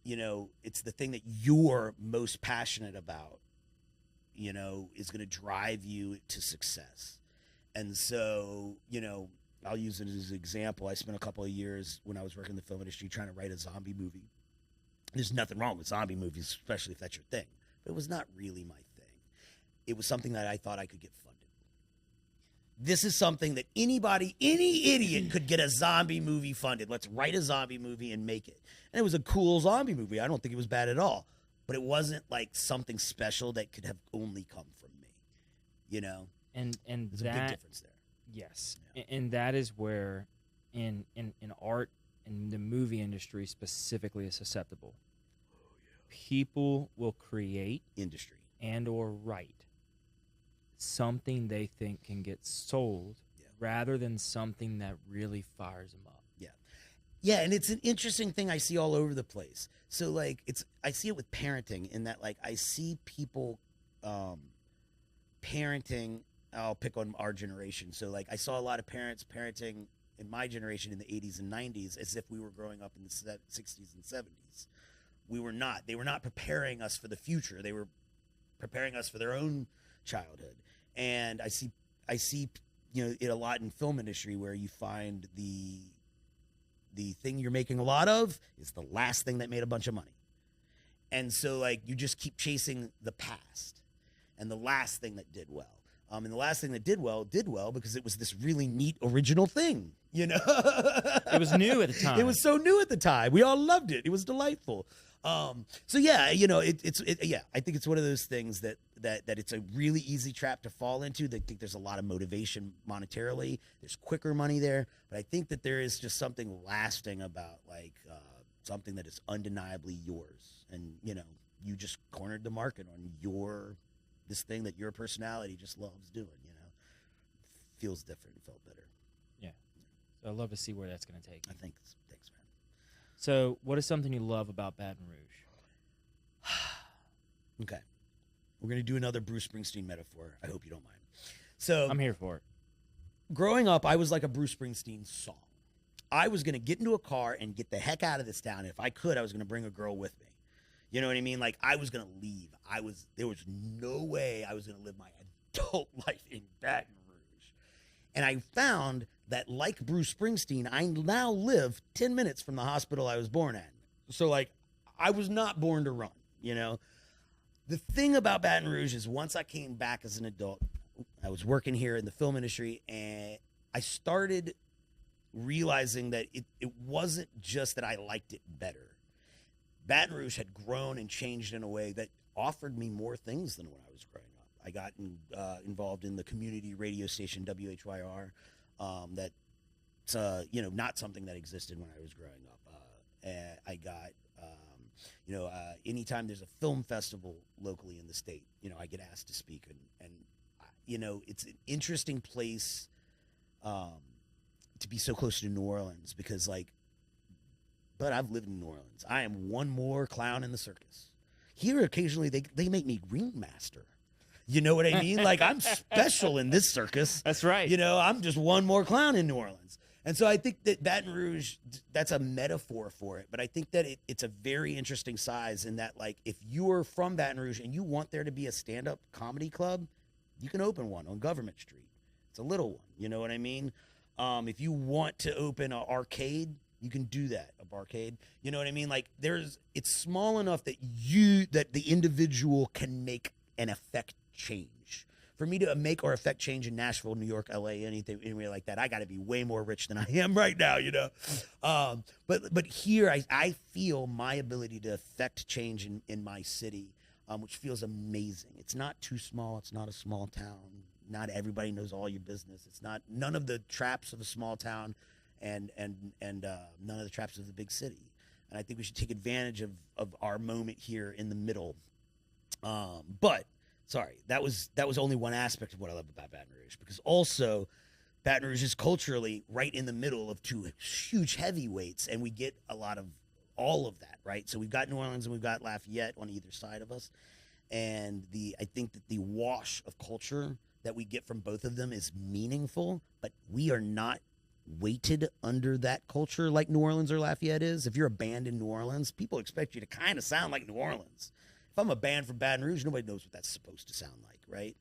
it's the thing that you're most passionate about. Is going to drive you to success. And so, I'll use it as an example. I spent a couple of years when I was working in the film industry trying to write a zombie movie. There's nothing wrong with zombie movies, especially if that's your thing. But it was not really my thing. It was something that I thought I could get funded. This is something that any idiot could get a zombie movie funded. Let's write a zombie movie and make it. And it was a cool zombie movie. I don't think it was bad at all. But it wasn't like something special that could have only come from me, And There's that, a big difference there. yes, and that is where, in art and the movie industry specifically, is susceptible. People will create Industry. and or write something they think can get sold, rather than something that really fires them up. Yeah, and it's an interesting thing I see all over the place. So like I see it with parenting in that like I see people parenting. I'll pick on our generation. So like I saw a lot of parents parenting in my generation in the 80s and 90s as if we were growing up in the 60s and 70s. We were not. They were not preparing us for the future. They were preparing us for their own childhood. And I see it a lot in film industry where you find the thing you're making a lot of is the last thing that made a bunch of money. And so like you just keep chasing the past and the last thing that did well. And the last thing that did well because it was this really neat original thing, It was new at the time. It was so new at the time. We all loved it. It was delightful. So yeah, I think it's one of those things that it's a really easy trap to fall into. I think there's a lot of motivation monetarily. There's quicker money there, but I think that there is just something lasting about like something that is undeniably yours, and you just cornered the market on this thing that your personality just loves doing. Feels different. It felt better. Yeah. So I'd love to see where that's going to take you. I think. Thanks, man. So, what is something you love about Baton Rouge? Okay. We're going to do another Bruce Springsteen metaphor. I hope you don't mind. So I'm here for it. Growing up, I was like a Bruce Springsteen song. I was going to get into a car and get the heck out of this town. If I could, I was going to bring a girl with me. You know what I mean? Like, I was going to leave. There was no way I was going to live my adult life in Baton Rouge. And I found that, like Bruce Springsteen, I now live 10 minutes from the hospital I was born at. So, like, I was not born to run, The thing about Baton Rouge is once I came back as an adult, I was working here in the film industry, and I started realizing that it wasn't just that I liked it better. Baton Rouge had grown and changed in a way that offered me more things than when I was growing up. I got involved in the community radio station WHYR. That's not something that existed when I was growing up. I got anytime there's a film festival locally in the state, I get asked to speak, and it's an interesting place to be so close to New Orleans because but I've lived in New Orleans. I am one more clown in the circus. Here, occasionally, they make me ringmaster. You know what I mean? Like, I'm special in this circus. That's right. I'm just one more clown in New Orleans. And so I think that Baton Rouge, that's a metaphor for it. But I think that it's a very interesting size in that, like, if you're from Baton Rouge and you want there to be a stand-up comedy club, you can open one on Government Street. It's a little one. You know what I mean? If you want to open an arcade, you can do that, a barcade. You know what I mean? Like, it's small enough that the individual can make an effect change. For me to make or affect change in Nashville, New York, LA, anything anywhere like that, I got to be way more rich than I am right now, But here, I feel my ability to affect change in my city which feels amazing. It's not too small. It's not a small town. Not everybody knows all your business. It's not none of the traps of a small town, and none of the traps of the big city. And I think we should take advantage of our moment here in the middle. But sorry, that was only one aspect of what I love about Baton Rouge, because also Baton Rouge is culturally right in the middle of two huge heavyweights, and we get a lot of all of that, right? So we've got New Orleans and we've got Lafayette on either side of us, and I think that the wash of culture that we get from both of them is meaningful, but we are not weighted under that culture like New Orleans or Lafayette is. If you're a band in New Orleans, people expect you to kind of sound like New Orleans. If I'm a band from Baton Rouge, nobody knows what that's supposed to sound like, right?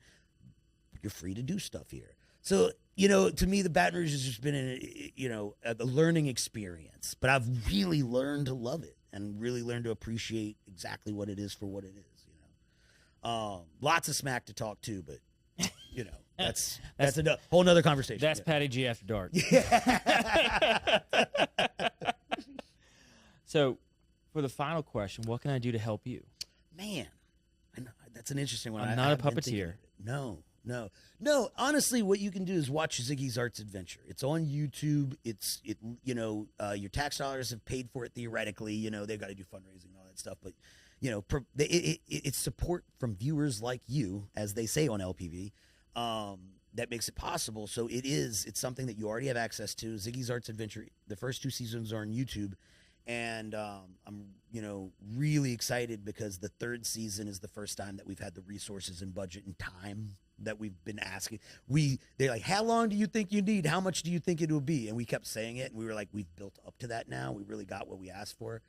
But you're free to do stuff here. So, to me, the Baton Rouge has just been a learning experience, but I've really learned to love it and really learned to appreciate exactly what it is for what it is. Lots of smack to talk to, but that's a whole nother conversation. That's Patty G After Dark. So, for the final question, what can I do to help you? Man, I know, that's an interesting one. I'm not a puppeteer. No. Honestly, what you can do is watch Ziggy's Arts Adventure. It's on YouTube. Your tax dollars have paid for it theoretically. They've got to do fundraising and all that stuff, but it's support from viewers like you, as they say on LPV, that makes it possible. So it's something that you already have access to. Ziggy's Arts Adventure. The first 2 seasons are on YouTube, and I'm really excited because the 3rd season is the first time that we've had the resources and budget and time that we've been asking. They're like, how long do you think you need? How much do you think it will be? And we kept saying it, and we were like, we've built up to that now. We really got what we asked for.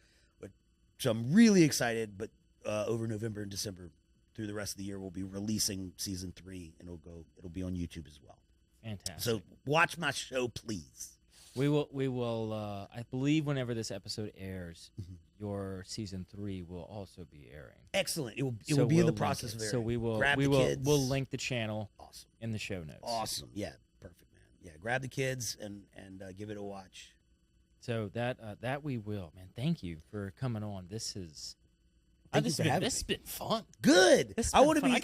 So I'm really excited, but over November and December through the rest of the year, we'll be releasing season 3, and it'll be on YouTube as well. Fantastic. So watch my show, please. We will I believe whenever this episode airs, your season 3 will also be airing. Excellent. It will be in the process of airing. So we'll link the channel in the show notes. Awesome. Yeah, perfect, man. Yeah, grab the kids and give it a watch. So that we will, man. Thank you for coming on. This is This has been fun. Good. I want to be. I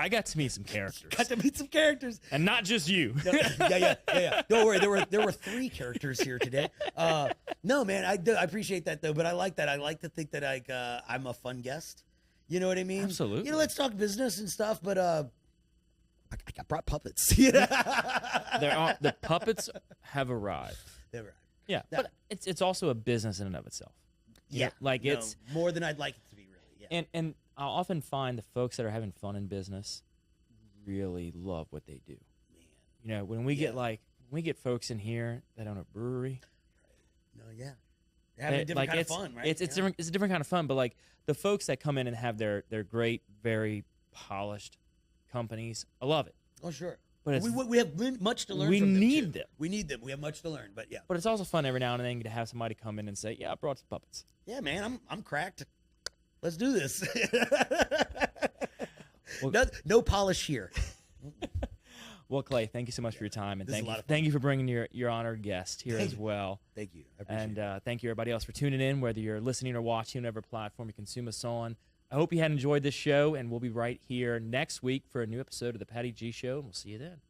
got to meet some characters. Got to meet some characters, and not just you. No, yeah. Don't worry. There were 3 characters here today. No, man, I appreciate that though. But I like that. I like to think that I'm a fun guest. You know what I mean? Absolutely. Let's talk business and stuff. But I brought puppets. The puppets have arrived. They've arrived. Yeah, but it's also a business in and of itself. Yeah, it's more than I'd like it to be, really. Yeah. And I often find the folks that are having fun in business really love what they do. Man, when we get folks in here that own a brewery. No, yeah, they're having a different kind of fun, right? It's different. It's a different kind of fun. But the folks that come in and have their great, very polished companies, I love it. Oh, sure. But we have much to learn. We from them need too. them. We need them. We have much to learn. But yeah. But it's also fun every now and then to have somebody come in and say, "Yeah, I brought some puppets." Yeah, man, I'm cracked. Let's do this. No polish here. Well, Clay, thank you so much for your time, and thank you for bringing your honored guest here as well. Thank you. I appreciate it. Thank you everybody else for tuning in, whether you're listening or watching, whatever platform you consume us on. I hope you had enjoyed this show, and we'll be right here next week for a new episode of the Patty G Show, and we'll see you then.